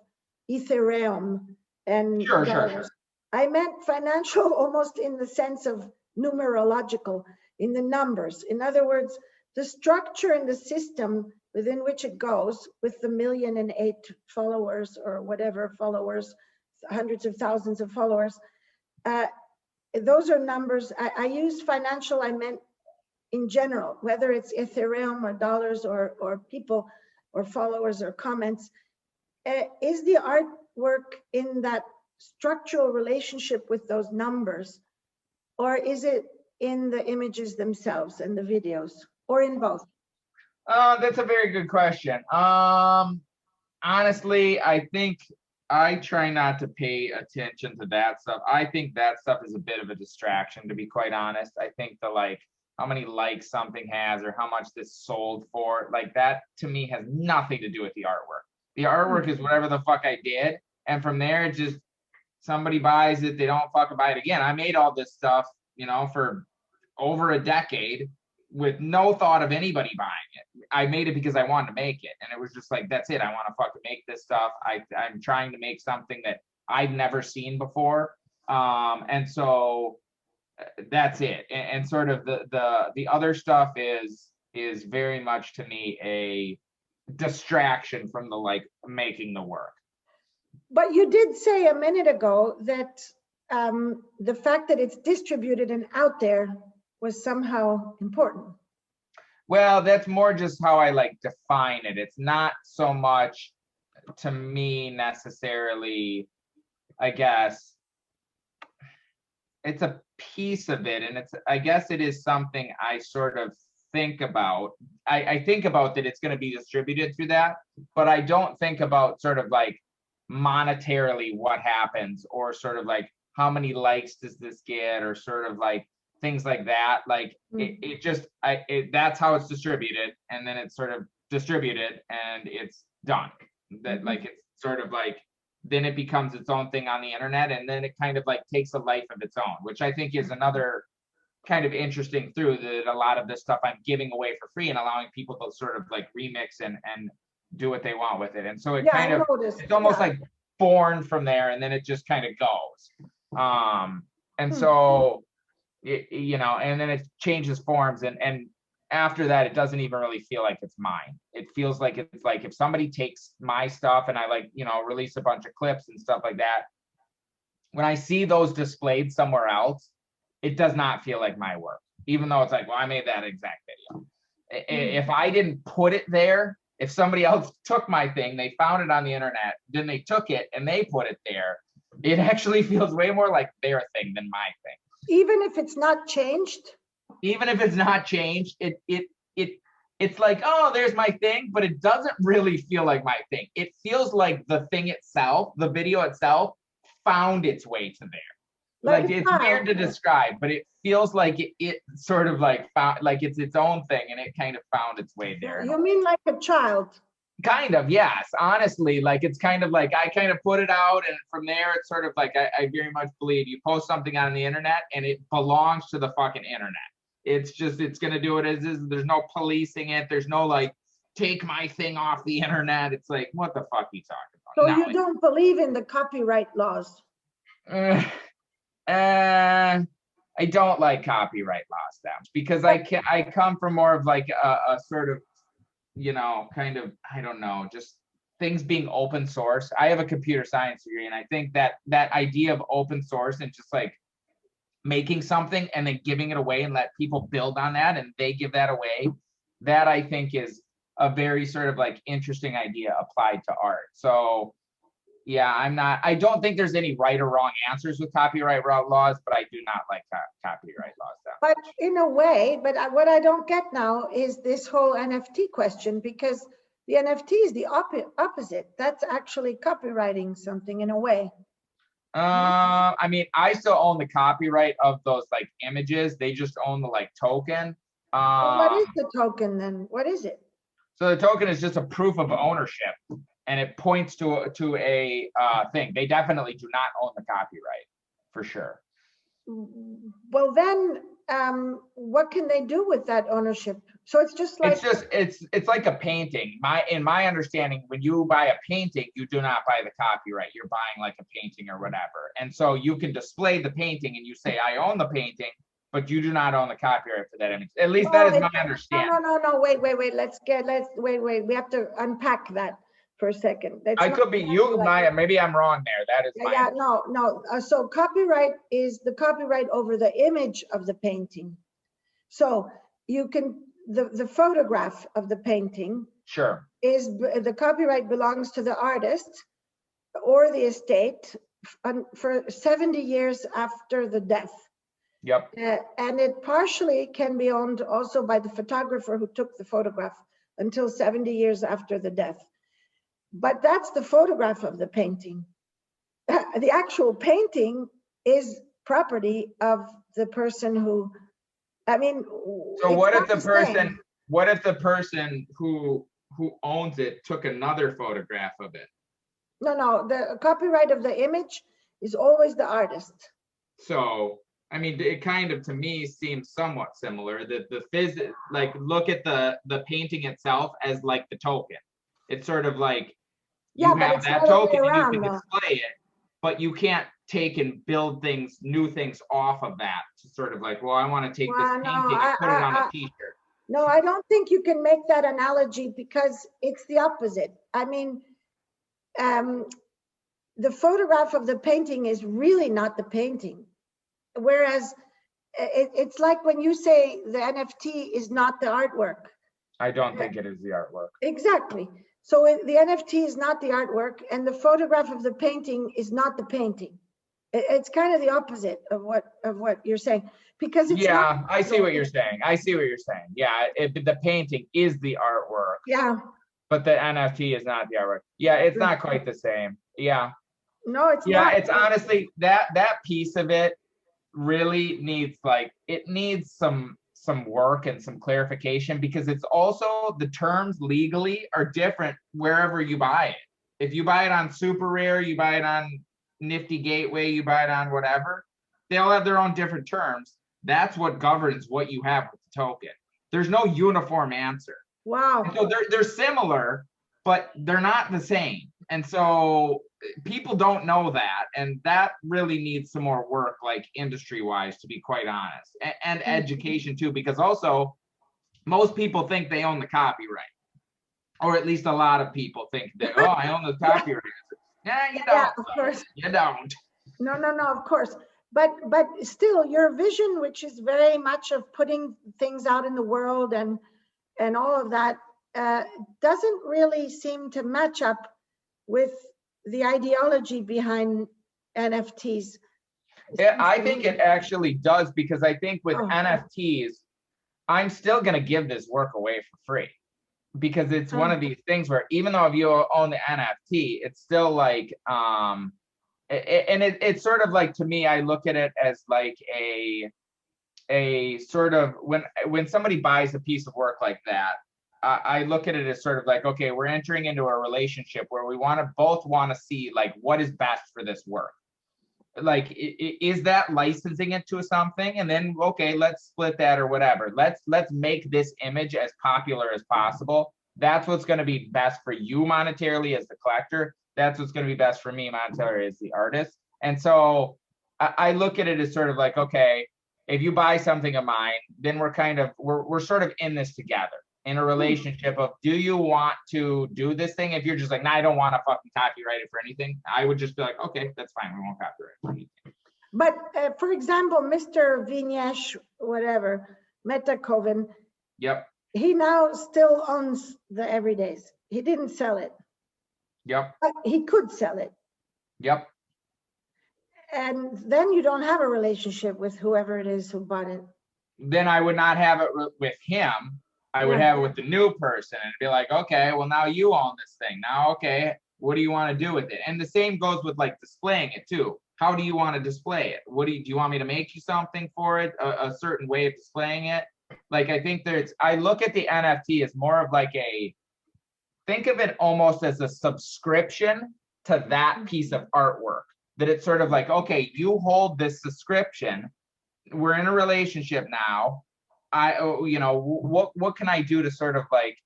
Speaker 1: Ethereum and
Speaker 2: Sure.
Speaker 1: I meant financial almost in the sense of numerological, in the numbers. In other words, the structure and the system within which it goes with the 1,000,008 followers or whatever followers, hundreds of thousands of followers. Those are numbers. I use financial, I meant in general, whether it's Ethereum or dollars or people or followers or comments. Is the artwork in that structural relationship with those numbers, or is it in the images themselves and the videos, or in both?
Speaker 2: That's a very good question. Honestly, I think I try not to pay attention to that stuff. I think that stuff is a bit of a distraction, to be quite honest. I think the like how many likes something has or how much this sold for, like that to me has nothing to do with the artwork. The artwork is whatever the fuck I did. And from there, it just somebody buys it, they don't fucking buy it again. I made all this stuff, you know, for over a decade with no thought of anybody buying it. I made it because I wanted to make it. And it was just like, that's it. I want to fucking make this stuff. I'm trying to make something that I've never seen before. And so that's it. And sort of the other stuff is very much to me a distraction from the like making the work.
Speaker 1: But you did say a minute ago that the fact that it's distributed and out there was somehow important.
Speaker 2: Well, that's more just how I like define it. It's not so much to me necessarily, I guess. It's a piece of it, and I guess it is something I sort of think about. I think about that it's going to be distributed through that, but I don't think about sort of like monetarily what happens, or sort of like how many likes does this get, or sort of like things like that. Like it just that's how it's distributed, and then it's sort of distributed and it's done. That like it's sort of like then it becomes its own thing on the internet, and then it kind of like takes a life of its own, which I think is another kind of interesting through that a lot of this stuff I'm giving away for free and allowing people to sort of like remix and do what they want with it. And so it kind of it's almost like born from there, and then it just kind of goes. And so you know, and then it changes forms, and after that it doesn't even really feel like it's mine. It feels like it's like if somebody takes my stuff and I like, you know, release a bunch of clips and stuff like that, when I see those displayed somewhere else, it does not feel like my work, even though it's like, well, I made that exact video. If I didn't put it there, if somebody else took my thing, they found it on the internet, then they took it and they put it there, it actually feels way more like their thing than my thing.
Speaker 1: Even if it's not changed?
Speaker 2: Even if it's not changed, it's like, oh, there's my thing, but it doesn't really feel like my thing. It feels like the thing itself, the video itself, found its way to there. Like it's weird to describe, but it feels like it sort of like found, like it's its own thing, and it kind of found its way there.
Speaker 1: You mean like a child?
Speaker 2: Kind of, yes. Honestly, like it's kind of like I kind of put it out, and from there it's sort of like I very much believe you post something on the internet and it belongs to the fucking internet. It's just, it's gonna do it as is. There's no policing it. There's no like take my thing off the internet. It's like, what the fuck are you talking about?
Speaker 1: So you don't believe in the copyright laws?
Speaker 2: I don't like copyright laws that much, because I come from more of like a sort of, you know, kind of, I don't know, just things being open source. I have a computer science degree, and I think that idea of open source and just like making something and then giving it away and let people build on that and they give that away, that I think is a very sort of like interesting idea applied to art. So Yeah, I don't think there's any right or wrong answers with copyright laws, but I do not like copyright laws.
Speaker 1: But in a way, what I don't get now is this whole NFT question, because the NFT is the opposite. That's actually copywriting something in a way.
Speaker 2: I mean, I still own the copyright of those like images. They just own the like token.
Speaker 1: Well, what is the token then? What is it?
Speaker 2: So the token is just a proof of ownership, and it points to a thing. They definitely do not own the copyright, for sure.
Speaker 1: Well, then, what can they do with that ownership? So it's just like
Speaker 2: it's like a painting. In my understanding, when you buy a painting, you do not buy the copyright. You're buying like a painting or whatever, and so you can display the painting and you say, "I own the painting," but you do not own the copyright for that image. At least that is my understanding.
Speaker 1: No. Wait. Wait. We have to unpack that for a second.
Speaker 2: I could be maybe I'm wrong there. That is
Speaker 1: yeah. No. So copyright is the copyright over the image of the painting. So you can the photograph of the painting.
Speaker 2: Sure.
Speaker 1: Is the copyright belongs to the artist or the estate for 70 years after the death.
Speaker 2: Yep.
Speaker 1: And it partially can be owned also by the photographer who took the photograph until 70 years after the death. But that's the photograph of the painting. The actual painting is property of the person who, I mean.
Speaker 2: So what if the person who owns it took another photograph of it? No,
Speaker 1: the copyright of the image is always the artist.
Speaker 2: So, I mean, it kind of, to me, seems somewhat similar. That like, look at the painting itself as like the token. It's sort of like you have that token and you can display it, but you can't take and build new things off of that. To sort of like, well, I want to take this painting and put it on a t-shirt.
Speaker 1: No, I don't think you can make that analogy, because it's the opposite. I mean, the photograph of the painting is really not the painting. Whereas it's like when you say the NFT is not the artwork.
Speaker 2: I don't think it is the artwork.
Speaker 1: Exactly. So the NFT is not the artwork, and the photograph of the painting is not the painting. It's kind of the opposite of what you're saying, because it's
Speaker 2: I see what you're saying. Yeah, the painting is the artwork.
Speaker 1: Yeah.
Speaker 2: But the NFT is not the artwork. Yeah, it's not quite the same. Yeah.
Speaker 1: No, it's not.
Speaker 2: Yeah, it's honestly that piece of it really needs some work and some clarification, because it's also, the terms legally are different wherever you buy it. If you buy it on Super Rare, you buy it on Nifty Gateway, you buy it on whatever, they all have their own different terms. That's what governs what you have with the token. There's no uniform answer.
Speaker 1: Wow.
Speaker 2: And so they're similar, but they're not the same. And so people don't know that, and that really needs some more work, like industry-wise, to be quite honest, and education too, because also most people think they own the copyright, or at least a lot of people think that, oh, I own the copyright. Yeah, you don't.
Speaker 1: Yeah, of course.
Speaker 2: You don't.
Speaker 1: No, of course. But still, your vision, which is very much of putting things out in the world and all of that, doesn't really seem to match up with the ideology behind NFTs.
Speaker 2: Yeah, I think it actually does, because I think with NFTs, I'm still going to give this work away for free, because it's one of these things where even though if you own the NFT, it's still like, it's sort of like, to me, I look at it as like a sort of, when somebody buys a piece of work like that, I look at it as sort of like, okay, we're entering into a relationship where we both want to see like what is best for this work. Like, is that licensing it to something, and then, okay, let's split that or whatever. Let's make this image as popular as possible. That's what's going to be best for you monetarily as the collector. That's what's going to be best for me monetarily as the artist. And so I look at it as sort of like, okay, if you buy something of mine, then we're sort of in this together, in a relationship of, do you want to do this thing? If you're just like, nah, I don't want to fucking copyright it for anything, I would just be like, okay, that's fine, we won't copyright it for anything.
Speaker 1: But for example, Mr. Vignesh, whatever, Metakoven,
Speaker 2: yep,
Speaker 1: he now still owns the Everydays. He didn't sell it.
Speaker 2: Yep.
Speaker 1: But he could sell it.
Speaker 2: Yep.
Speaker 1: And then you don't have a relationship with whoever it is who bought it.
Speaker 2: Then I would not have it with him. I would have it with the new person and be like, okay, well, now you own this thing. Now, okay, what do you want to do with it? And the same goes with like displaying it too. How do you want to display it? Do you want me to make you something for it? A certain way of displaying it? Like, I think I look at the NFT as more of like think of it almost as a subscription to that piece of artwork, that it's sort of like, okay, you hold this subscription. We're in a relationship now. What can I do to sort of like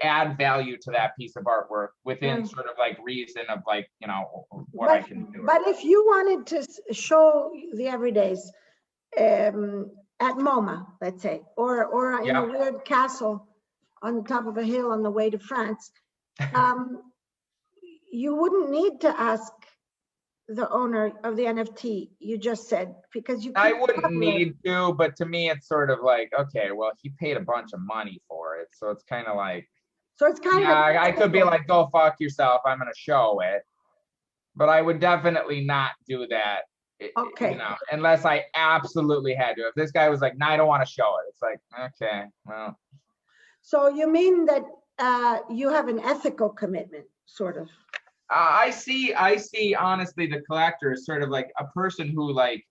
Speaker 2: add value to that piece of artwork within sort of like reason of like, what I can do.
Speaker 1: But if you wanted to show the everydays at MoMA, let's say, or in a weird castle on the top of a hill on the way to France, you wouldn't need to ask the owner of the NFT, you just said, because you.
Speaker 2: I wouldn't need to, but to me, it's sort of like, okay, well, he paid a bunch of money for it, so it's kind of like.
Speaker 1: So it's kind of.
Speaker 2: I could be like, go fuck yourself. I'm gonna show it, but I would definitely not do that.
Speaker 1: Okay.
Speaker 2: Unless I absolutely had to. If this guy was like, no, I don't want to show it. It's like, okay, well.
Speaker 1: So you mean that you have an ethical commitment, sort of.
Speaker 2: I see honestly the collector is sort of like a person who like,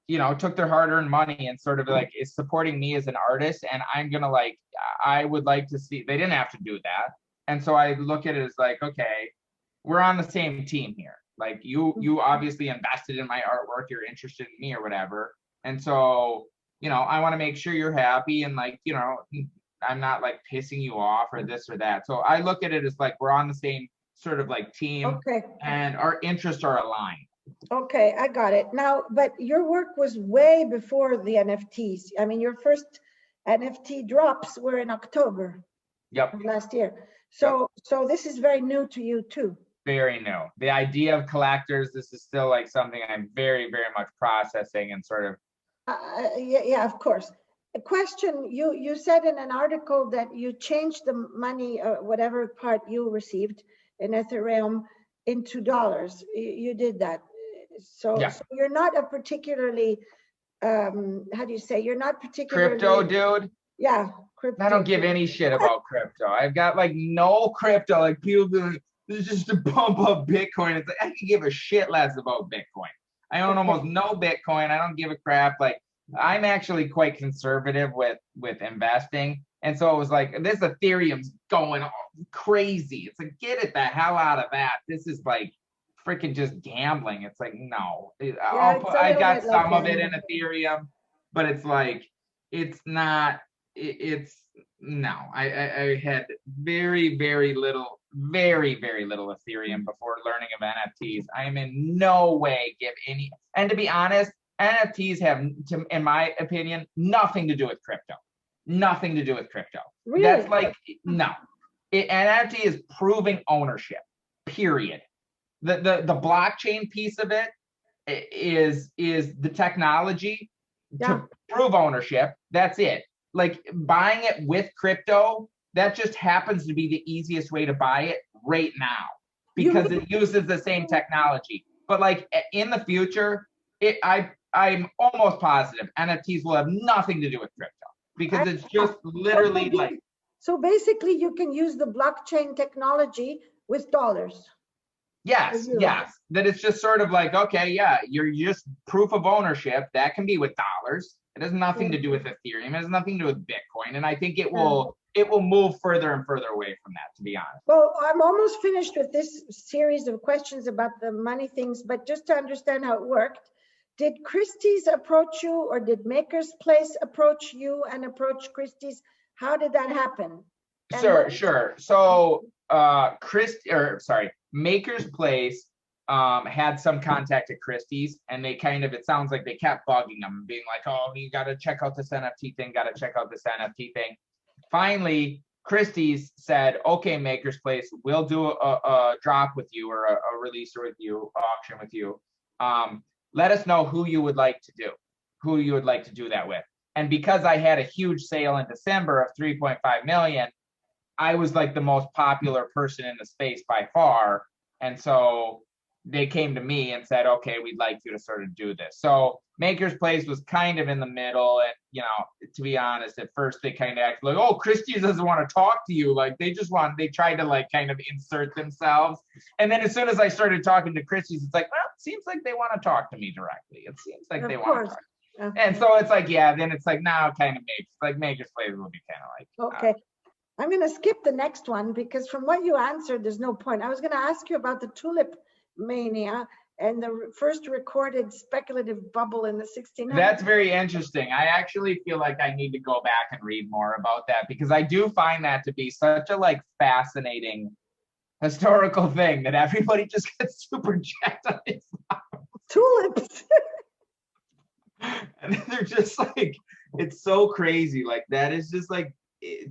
Speaker 2: took their hard-earned money and sort of like is supporting me as an artist, and I'm gonna like, I would like to see, they didn't have to do that. And so I look at it as like, okay, we're on the same team here. Like you obviously invested in my artwork, you're interested in me or whatever. And so, I want to make sure you're happy, and like, I'm not like pissing you off or this or that. So I look at it as like, we're on the same sort of like team,
Speaker 1: okay,
Speaker 2: and our interests are aligned.
Speaker 1: Okay, I got it. Now, but your work was way before the NFTs. I mean, your first NFT drops were in October.
Speaker 2: Yep.
Speaker 1: Of last year. So this is very new to you too.
Speaker 2: Very new. The idea of collectors, this is still like something I'm very, very much processing and sort of.
Speaker 1: Yeah, of course. A question, you said in an article that you changed the money, whatever part you received in Ethereum, into dollars. You did that. So you're not a particularly, how do you say, you're not particularly.
Speaker 2: Crypto dude?
Speaker 1: Yeah, crypto.
Speaker 2: I don't give any shit about crypto. I've got like no crypto. Like people be like, this is just to pump up Bitcoin. It's like, I can give a shit less about Bitcoin. I own almost no Bitcoin. I don't give a crap. Like, I'm actually quite conservative with investing. And so it was like, this Ethereum's going crazy. It's like, get it the hell out of that. This is like freaking just gambling. It's like, no. I got some of it in Ethereum, but it's like, it's not, no. I had very, very little Ethereum before learning of NFTs. I am in no way give any, and to be honest, NFTs have, in my opinion, nothing to do with crypto. Nothing to do with crypto.
Speaker 1: Really?
Speaker 2: That's like, no. NFT is proving ownership, period. The blockchain piece of it is the technology to prove ownership. That's it. Like buying it with crypto, that just happens to be the easiest way to buy it right now because it uses the same technology. But like in the future, I'm almost positive NFTs will have nothing to do with crypto because it's just literally like.
Speaker 1: So basically you can use the blockchain technology with dollars.
Speaker 2: Yes. That it's just sort of like, okay, yeah, you're just proof of ownership. That can be with dollars. It has nothing to do with Ethereum. It has nothing to do with Bitcoin. And I think it will move further and further away from that, to be honest.
Speaker 1: Well, I'm almost finished with this series of questions about the money things, but just to understand how it worked, did Christie's approach you or did Maker's Place approach you and approach Christie's? How did that happen?
Speaker 2: Sure. So Maker's Place had some contact at Christie's, and they kind of, it sounds like they kept bugging them, being like, oh, you got to check out this NFT thing, Finally, Christie's said, okay, Maker's Place, we'll do a drop with you or a releaser with you, auction with you. Let us know who you would like to do that with. And because I had a huge sale in December of 3.5 million, I was like the most popular person in the space by far. And so they came to me and said, okay, we'd like you to sort of do this. So Maker's Place was kind of in the middle. And, you know, to be honest, at first they kind of acted like, oh, Christie's doesn't want to talk to you. Like they tried to like kind of insert themselves. And then as soon as I started talking to Christie's, it's like, well, it seems like they want to talk to me directly. It seems like they want to talk. And so it's like, yeah, then it's like now kind of Maker's Place will be kind of like.
Speaker 1: Okay. I'm going to skip the next one because from what you answered, there's no point. I was going to ask you about the tulip mania and the first recorded speculative bubble in the 1600s.
Speaker 2: That's very interesting. I actually feel like I need to go back and read more about that because I do find that to be such a like fascinating historical thing that everybody just gets super jacked on these
Speaker 1: tulips.
Speaker 2: And they're just like, it's so crazy. Like that is just like,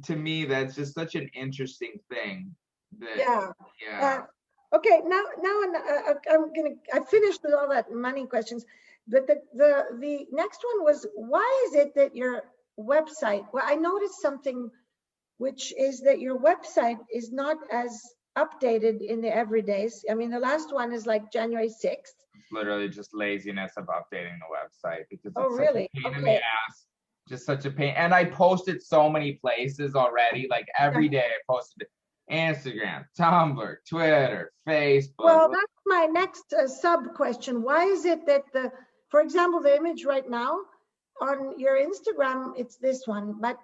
Speaker 2: to me, that's just such an interesting thing. That, yeah.
Speaker 1: Okay, now I finished with all that money questions, but the next one was, why is it that your website? Well, I noticed something, which is that your website is not as updated in the everydays. I mean, the last one is like January 6th.
Speaker 2: It's literally just laziness of updating the website because it's
Speaker 1: really?
Speaker 2: such a pain in the ass. Just such a pain. And I posted so many places already. Like every day I posted Instagram, Tumblr, Twitter, Facebook.
Speaker 1: Well, that's my next sub question. Why is it that for example, the image right now on your Instagram, it's this one, but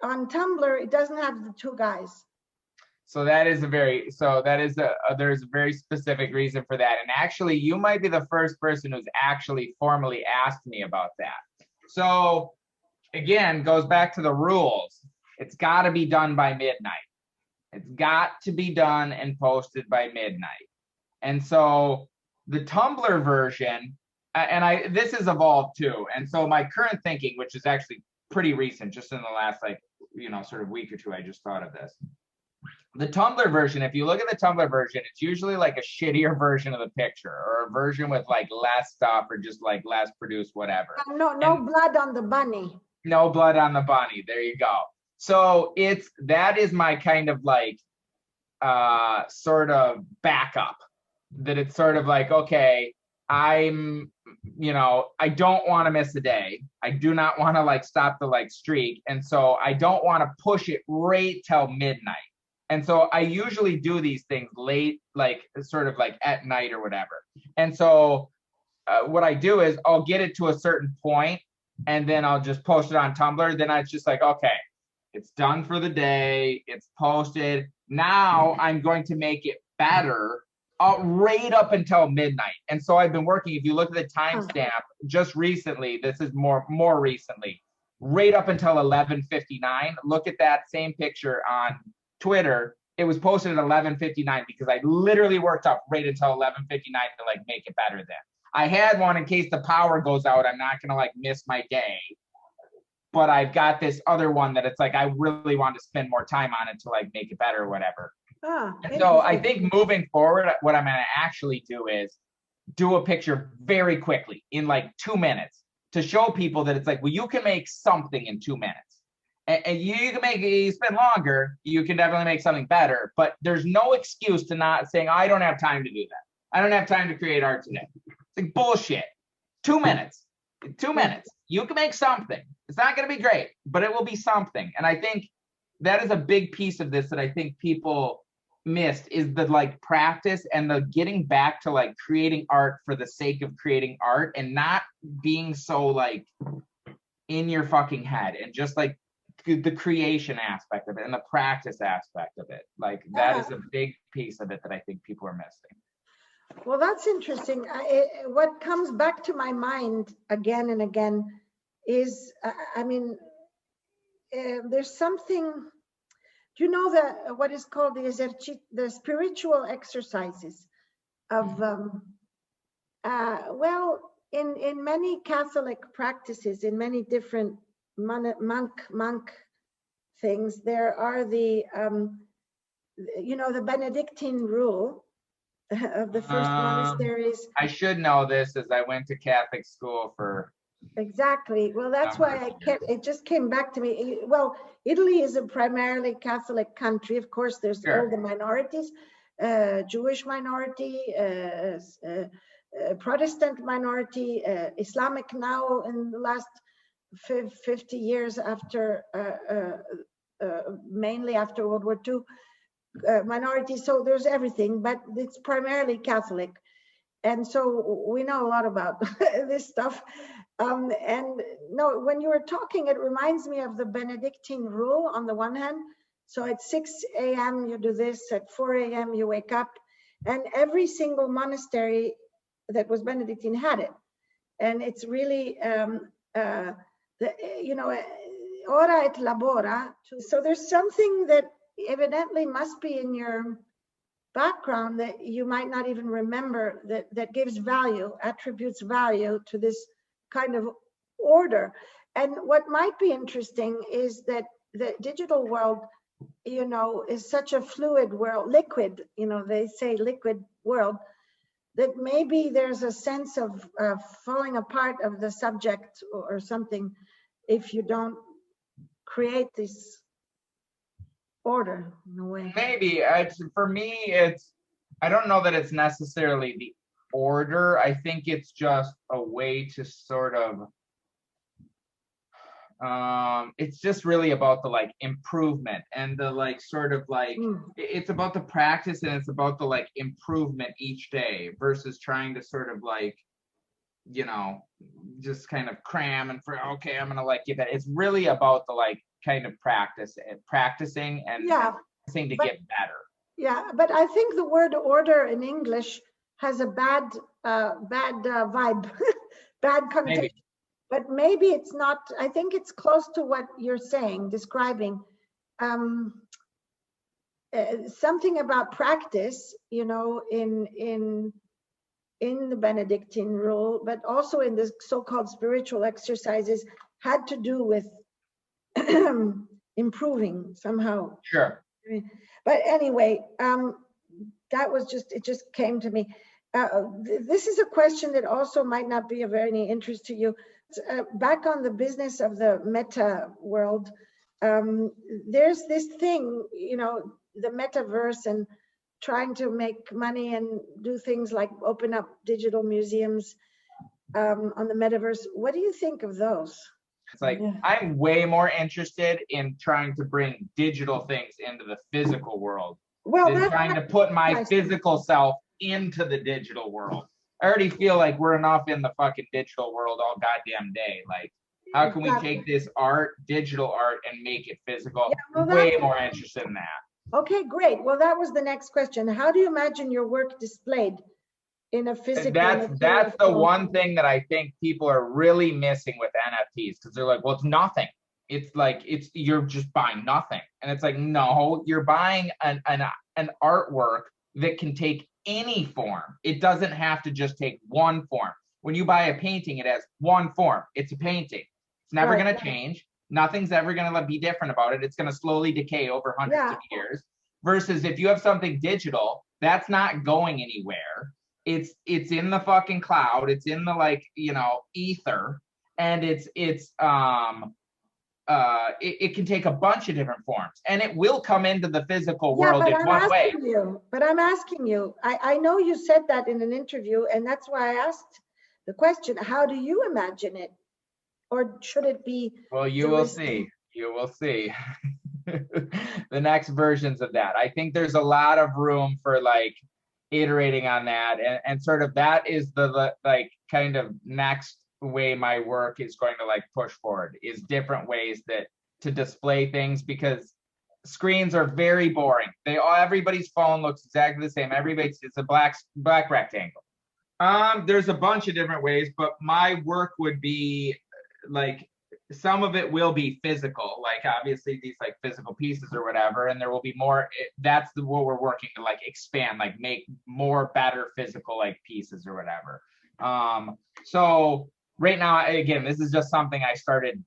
Speaker 1: on Tumblr, it doesn't have the two guys.
Speaker 2: So there's a very specific reason for that. And actually, you might be the first person who's actually formally asked me about that. So again, goes back to the rules. It's got to be done by midnight. It's got to be done and posted by midnight. And so the Tumblr version, and this has evolved too. And so my current thinking, which is actually pretty recent, just in the last sort of week or two, I just thought of this. The Tumblr version, if you look at the Tumblr version, it's usually like a shittier version of the picture or a version with like less stuff or just like less produced, whatever.
Speaker 1: No blood on the bunny.
Speaker 2: No blood on the bunny. There you go. So that is my kind of like sort of backup, that it's sort of like, okay, I don't want to miss a day. I do not want to like stop the like streak. And so I don't want to push it right till midnight. And so I usually do these things late, like sort of like at night or whatever. And so what I do is I'll get it to a certain point and then I'll just post it on Tumblr. Then it's just like, okay, it's done for the day. It's posted. Now I'm going to make it better right up until midnight. And so I've been working, if you look at the timestamp just recently, this is more recently, right up until 11:59. Look at that same picture on Twitter. It was posted at 11:59 because I literally worked up right until 11:59 to like make it better then. I had one in case the power goes out. I'm not gonna like miss my day. But I've got this other one that it's like I really want to spend more time on it to like make it better or whatever. So I think moving forward, what I'm gonna actually do is do a picture very quickly in like 2 minutes to show people that it's like, well, you can make something in 2 minutes. And you spend longer, you can definitely make something better, but there's no excuse to not saying, I don't have time to do that. I don't have time to create art today. It's like bullshit. 2 minutes. 2 minutes. You can make something. It's not going to be great, but it will be something. And I think that is a big piece of this that I think people missed, is the like practice and the getting back to like creating art for the sake of creating art and not being so like in your fucking head, and just like the creation aspect of it and the practice aspect of it. Like that is a big piece of it that I think people are missing.
Speaker 1: Well, that's interesting. What comes back to my mind again and again is, there's something, do you know what is called the spiritual exercises of, in many Catholic practices, in many different monk things, there are the Benedictine rule of the first monasteries.
Speaker 2: I should know this, as I went to Catholic school for
Speaker 1: exactly. Well, that's why it just came back to me. Well, Italy is a primarily Catholic country. Of course, there's all the minorities, Jewish minority, Protestant minority, Islamic now in the last 50 years after, mainly after World War II, minority. So there's everything, but it's primarily Catholic. And so we know a lot about this stuff. And no, when you were talking, it reminds me of the Benedictine rule on the one hand. So at 6 a.m. you do this, at 4 a.m. you wake up, and every single monastery that was Benedictine had it. And it's really, ora et labora. So there's something that evidently must be in your background that you might not even remember, that gives value, attributes value to this kind of order. And what might be interesting is that the digital world, is such a fluid world, liquid, they say liquid world, that maybe there's a sense of falling apart of the subject or something if you don't create this order in a way.
Speaker 2: Maybe. For me, I don't know that it's necessarily the order. I think it's just a way to sort of, it's just really about the improvement and the it's about the practice, and it's about the improvement each day versus trying to sort of just kind of cram and okay, I'm gonna get that. It's really about the kind of practicing and practicing to get better.
Speaker 1: Yeah, but I think the word order in English has a bad vibe, bad connotation.
Speaker 2: Maybe.
Speaker 1: But maybe it's not. I think it's close to what you're saying, describing something about practice, in the Benedictine rule, but also in the so-called spiritual exercises, had to do with improving somehow.
Speaker 2: Sure.
Speaker 1: But anyway, it just came to me. This is a question that also might not be of any interest to you. Back on the business of the meta world, there's this thing, the metaverse, and trying to make money and do things like open up digital museums on the metaverse. What do you think of those?
Speaker 2: It's I'm way more interested in trying to bring digital things into the physical world than trying to put my physical self into the digital world. I already feel like we're enough in the fucking digital world all goddamn day. How can we take this digital art, and make it physical? Yeah, way more interested in that.
Speaker 1: Okay, great. Well, that was the next question. How do you imagine your work displayed in a physical?
Speaker 2: That's the one thing that I think people are really missing with NFTs, because they're well, it's nothing. It's you're just buying nothing, and it's no, you're buying an artwork that can take any form. It doesn't have to just take one form. When you buy a painting, it has one form. It's a painting. It's never going to change. Nothing's ever going to be different about it. It's going to slowly decay over hundreds of years. Versus if you have something digital, that's not going anywhere. It's in the fucking cloud. It's in the ether, and it can take a bunch of different forms, and it will come into the physical world in one way.
Speaker 1: But I'm asking you, I know you said that in an interview, and that's why I asked the question, how do you imagine it? Or should it be?
Speaker 2: Well, you will see. You will see. The next versions of that. I think there's a lot of room for iterating on that, and sort of that is the kind of next way my work is going to push forward, is different ways to display things, because screens are very boring. Everybody's phone looks exactly the same. It's a black rectangle. There's a bunch of different ways, but my work would be some of it will be physical, obviously these physical pieces or whatever, and there will be more. That's what we're working to expand, make more better physical pieces or whatever. So right now, again, this is just something I started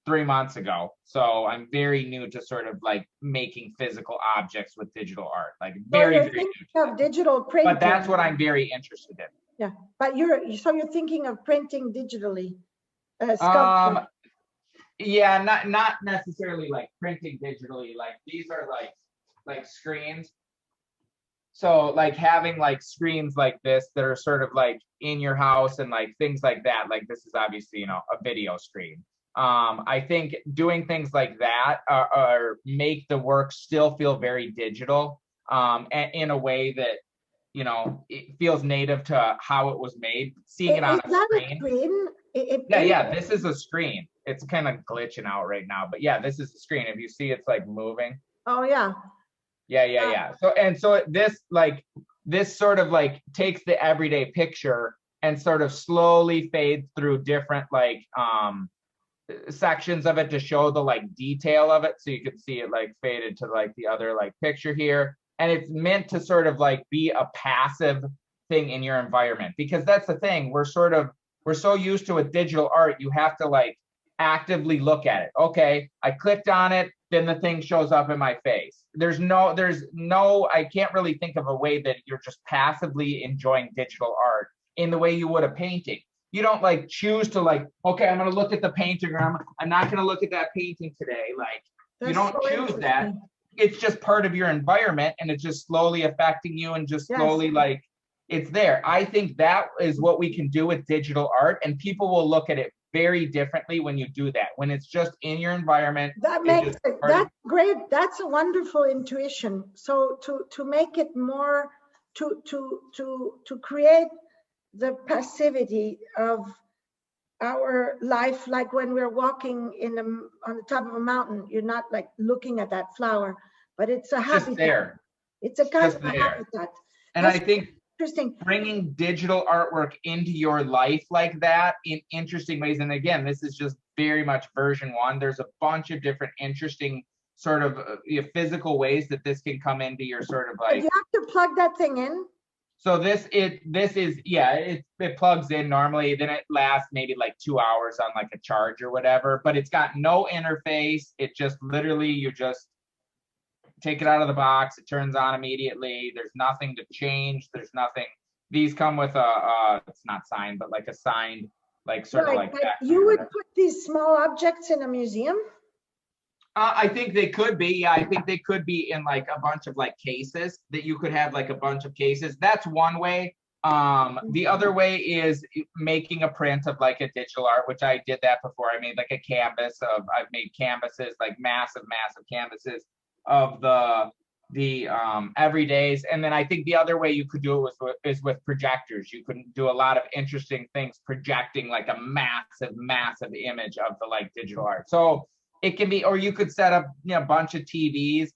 Speaker 2: 3 months ago, so I'm very new to sort of making physical objects with digital art, very new
Speaker 1: of digital printing.
Speaker 2: But that's what I'm very interested in.
Speaker 1: Yeah, but you're thinking of printing digitally.
Speaker 2: Yeah, not necessarily printing digitally. These are like screens. So like having like screens like this that are sort of like in your house and like things like that, like this is obviously, you know, a video screen. I think doing things like that are make the work still feel very digital, and in a way that, you know, it feels native to how it was made. Seeing it on
Speaker 1: Is
Speaker 2: a
Speaker 1: that a
Speaker 2: screen.
Speaker 1: screen?
Speaker 2: Yeah, yeah, this is a screen. It's kind of glitching out right now, but yeah, this is a screen. If you see, it's like moving.
Speaker 1: Oh yeah.
Speaker 2: Yeah, yeah, yeah. So this sort of like takes the everyday picture and sort of slowly fades through different like sections of it to show the like detail of it, so you can see it like faded to like the other like picture here. And it's meant to sort of like be a passive thing in your environment, because that's the thing, we're so used to a digital art, you have to like actively look at it. Okay, I clicked on it, then the thing shows up in my face. There's no, I can't really think of a way that you're just passively enjoying digital art in the way you would a painting. You don't like choose to like, okay, I'm going to look at the painting, or I'm not going to look at that painting today. Like, you don't choose that. It's just part of your environment, and it's just slowly affecting you, and just slowly like it's there. I think that is what we can do with digital art, and people will look at it very differently when you do that. When it's just in your environment.
Speaker 1: That makes it, that's great. That's a wonderful intuition. So to make it more, to create the passivity of our life, like when we're walking on the top of a mountain, you're not like looking at that flower, but it's a habitat.
Speaker 2: Just there.
Speaker 1: It's a kind of a habitat.
Speaker 2: And
Speaker 1: that's
Speaker 2: I think
Speaker 1: interesting.
Speaker 2: Bringing digital artwork into your life like that in interesting ways. And again, this is just very much version 1. There's a bunch of different interesting sort of physical ways that this can come into your sort of like.
Speaker 1: But you have to plug that thing in.
Speaker 2: So this is, yeah, it plugs in normally, then it lasts maybe like 2 hours on like a charge or whatever, but it's got no interface. It just literally, you just take it out of the box, it turns on immediately. There's nothing to change. There's nothing. These come with it's not signed, but like a signed, like sort of like that.
Speaker 1: You would put these small objects in a museum?
Speaker 2: I think they could be. Yeah, I think they could be in like a bunch of like cases, that you could have like a bunch of cases. That's one way. The other way is making a print of like a digital art, which I did that before. I made like a canvas I've made canvases, like massive canvases of the everydays. And then I think the other way you could do it is with projectors. You can do a lot of interesting things projecting like a massive image of the like digital art. So it can be, or you could set up, you know, a bunch of TVs.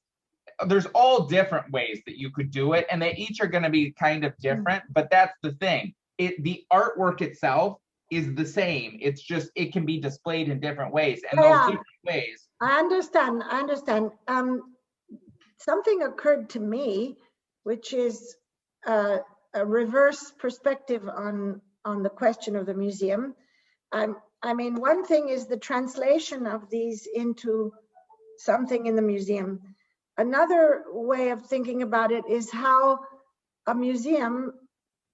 Speaker 2: There's all different ways that you could do it, and they each are going to be kind of different, but that's the thing. The artwork itself is the same. It's just, it can be displayed in different ways, and those different ways.
Speaker 1: I understand. Something occurred to me, which is a reverse perspective on the question of the museum. I mean, one thing is the translation of these into something in the museum. Another way of thinking about it is how a museum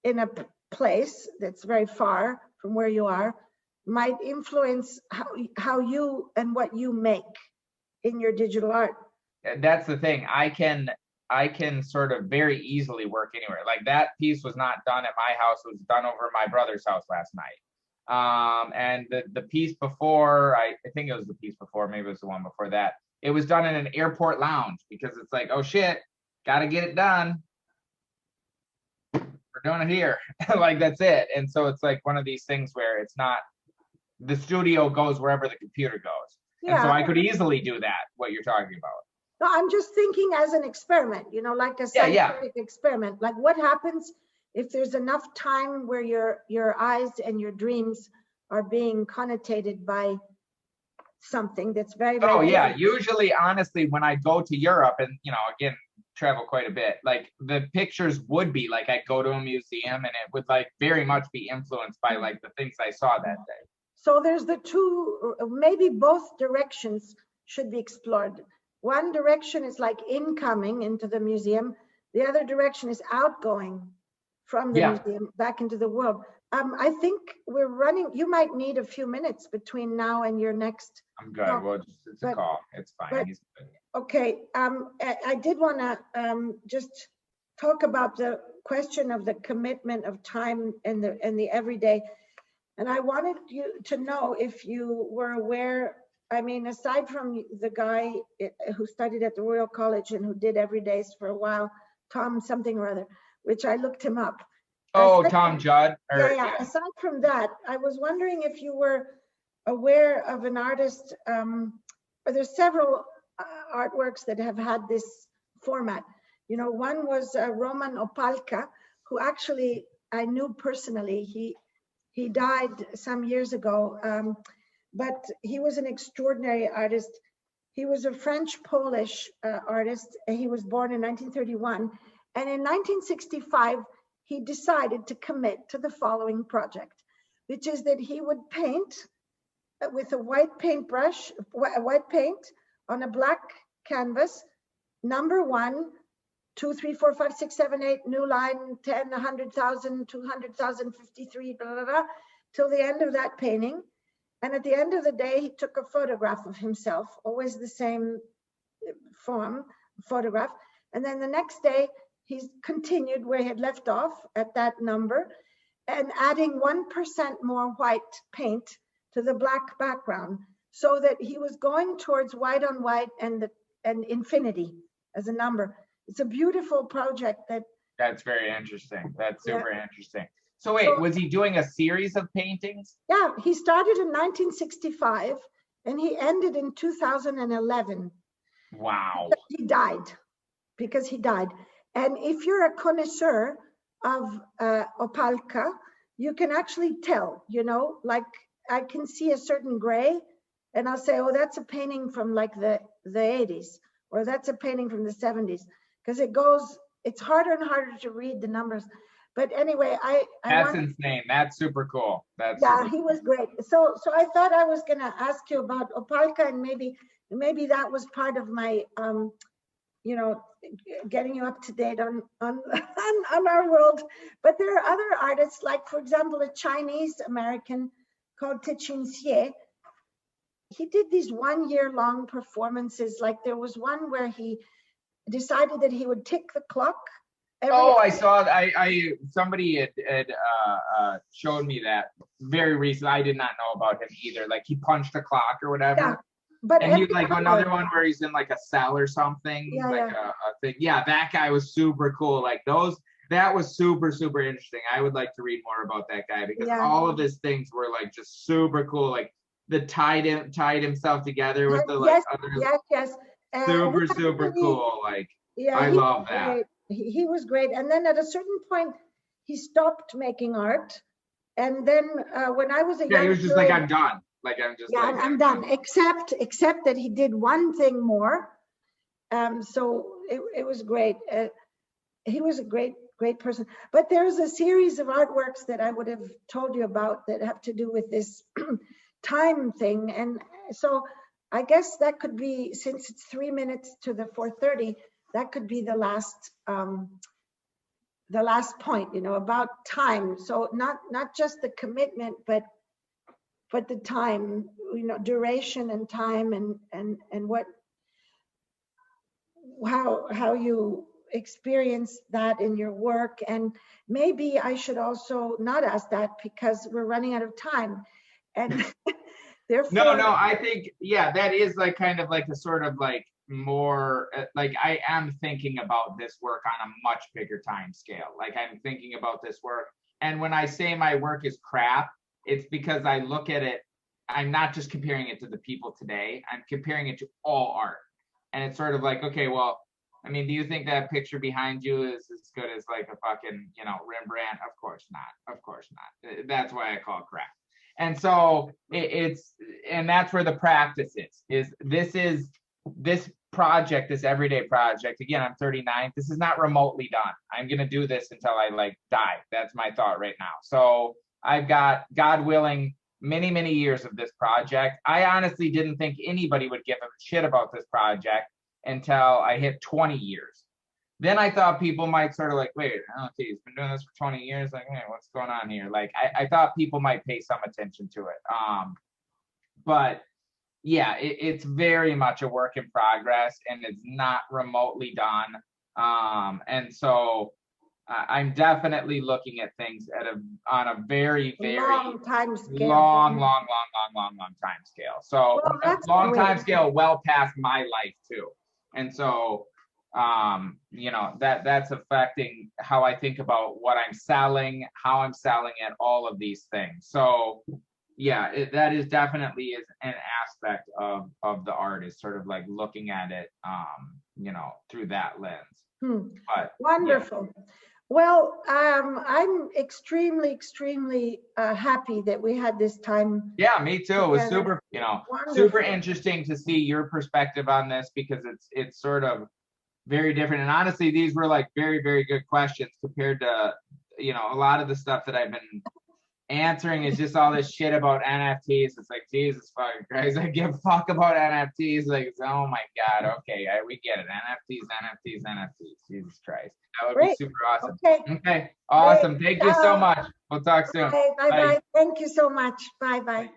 Speaker 1: in a place that's very far from where you are might influence how you and what you make in your digital art.
Speaker 2: That's the thing. I can sort of very easily work anywhere. Like that piece was not done at my house, it was done over at my brother's house last night. And the piece before, I think it was the piece before, maybe it was the one before that, it was done in an airport lounge, because it's like, oh shit, gotta get it done. We're doing it here. Like, that's it. And so it's like one of these things where it's not, the studio goes wherever the computer goes. Yeah. And so I could easily do that, what you're talking about.
Speaker 1: No, I'm just thinking as an experiment, you know, like a scientific experiment. Like, what happens if there's enough time where your eyes and your dreams are being connotated by something that's very, very
Speaker 2: different. Usually, honestly, when I go to Europe, and, you know, again, travel quite a bit, like the pictures would be like, I go to a museum, and it would like very much be influenced by like the things I saw that day.
Speaker 1: So there's the two, maybe both directions should be explored. One direction is like incoming into the museum. The other direction is outgoing from the museum back into the world. I think we're running, you might need a few minutes between now and your next.
Speaker 2: I'm good. Well, it's a call. It's fine.
Speaker 1: Okay. I did want to just talk about the question of the commitment of time and the everyday. And I wanted you to know if you were aware, I mean, aside from the guy who studied at the Royal College and who did everydays for a while, Tom something or other, which I looked him up.
Speaker 2: Oh, Tom Judd.
Speaker 1: Yeah. Aside from that, I was wondering if you were aware of an artist, there's several artworks that have had this format. You know, one was Roman Opalka, who actually I knew personally. He died some years ago, but he was an extraordinary artist. He was a French-Polish artist. He was born in 1931. And in 1965, he decided to commit to the following project, which is that he would paint with a white paintbrush, white paint on a black canvas, number 1, 2, 3, 4, 5, 6, 7, 8, new line, 10, 100,000, 200,000, 53, blah, blah, blah, till the end of that painting. And at the end of the day, he took a photograph of himself, always the same form, photograph. And then the next day, he's continued where he had left off at that number and adding 1% more white paint to the black background, so that he was going towards white on white and infinity as a number. It's a beautiful project.
Speaker 2: That's very interesting. That's super interesting. So wait, was he doing a series of paintings?
Speaker 1: Yeah, he started in 1965 and he ended in 2011.
Speaker 2: Wow.
Speaker 1: He died because he died. And if you're a connoisseur of Opalka, you can actually tell, you know, like I can see a certain gray and I'll say, oh, that's a painting from like the 80s, or that's a painting from the 70s, because it's harder and harder to read the numbers. But anyway,
Speaker 2: that's insane. That's super cool.
Speaker 1: He was great. So I thought I was going to ask you about Opalka, and maybe that was part of my, you know, getting you up to date on our world. But there are other artists, like for example, a Chinese American called Tichin Xie. He did these 1-year-long performances. Like there was one where he decided that he would tick the clock.
Speaker 2: I saw. Somebody had showed me that very recently. I did not know about him either. Like he punched a clock or whatever.
Speaker 1: Yeah, but
Speaker 2: and he like another one where he's in like a cell or something. A thing. Yeah, that guy was super cool. Like that was super, super interesting. I would like to read more about that guy, because all of his things were like just super cool. Like the tied himself together with the like super cool. Like I love that.
Speaker 1: Great. He was great. And then at a certain point, he stopped making art. And then when I was a young
Speaker 2: he was just
Speaker 1: girl,
Speaker 2: like, I'm done. Like
Speaker 1: I'm done. Except that he did one thing more. So it was great. He was a great person. But there's a series of artworks that I would have told you about that have to do with this time thing. And so I guess that could be, since it's 3 minutes to the 4:30, that could be the last point, you know, about time. So not just the commitment, but the time, you know, duration and time, and what, how you experience that in your work. And maybe I should also not ask that because we're running out of time. And therefore,
Speaker 2: no, I think, that is like kind of like a sort of like more like I am thinking about this work on a much bigger time scale. Like I'm thinking about this work, and when I say my work is crap, it's because I look at it, I'm not just comparing it to the people today, I'm comparing it to all art. And it's sort of like, okay, well, I mean, do you think that picture behind you is as good as like a fucking, you know, Rembrandt? Of course not. That's why I call it crap. And so and that's where the practice is this project, this everyday project. Again, I'm 39. This is not remotely done. I'm going to do this until I like die. That's my thought right now. So I've got, God willing, many, many years of this project. I honestly didn't think anybody would give a shit about this project until I hit 20 years. Then I thought people might sort of like, wait, okay, he's been doing this for 20 years. Like, hey, what's going on here? Like, I thought people might pay some attention to it. But yeah, it's very much a work in progress, and it's not remotely done. And so I'm definitely looking at things on a very, very
Speaker 1: long time scale.
Speaker 2: long time scale. So
Speaker 1: Well, that's
Speaker 2: long
Speaker 1: great.
Speaker 2: time scale, well past my life too. And so, you know, that's affecting how I think about what I'm selling, how I'm selling it, all of these things. So yeah, that is definitely an aspect of the art, is sort of like looking at it, you know, through that lens. But
Speaker 1: wonderful. Yeah. Well, I'm extremely happy that we had this time.
Speaker 2: Yeah, me too. It was super, you know, super interesting to see your perspective on this, because it's sort of very different. And honestly, these were like very, very good questions compared to, you know, a lot of the stuff that I've been answering is just all this shit about NFTs. It's like, Jesus fucking Christ, I give a fuck about NFTs. Like, oh my God, okay, we get it. NFTs. Jesus Christ. That would be super awesome. Okay, awesome. Thank you so much. We'll talk soon.
Speaker 1: Bye. Thank you so much. Bye.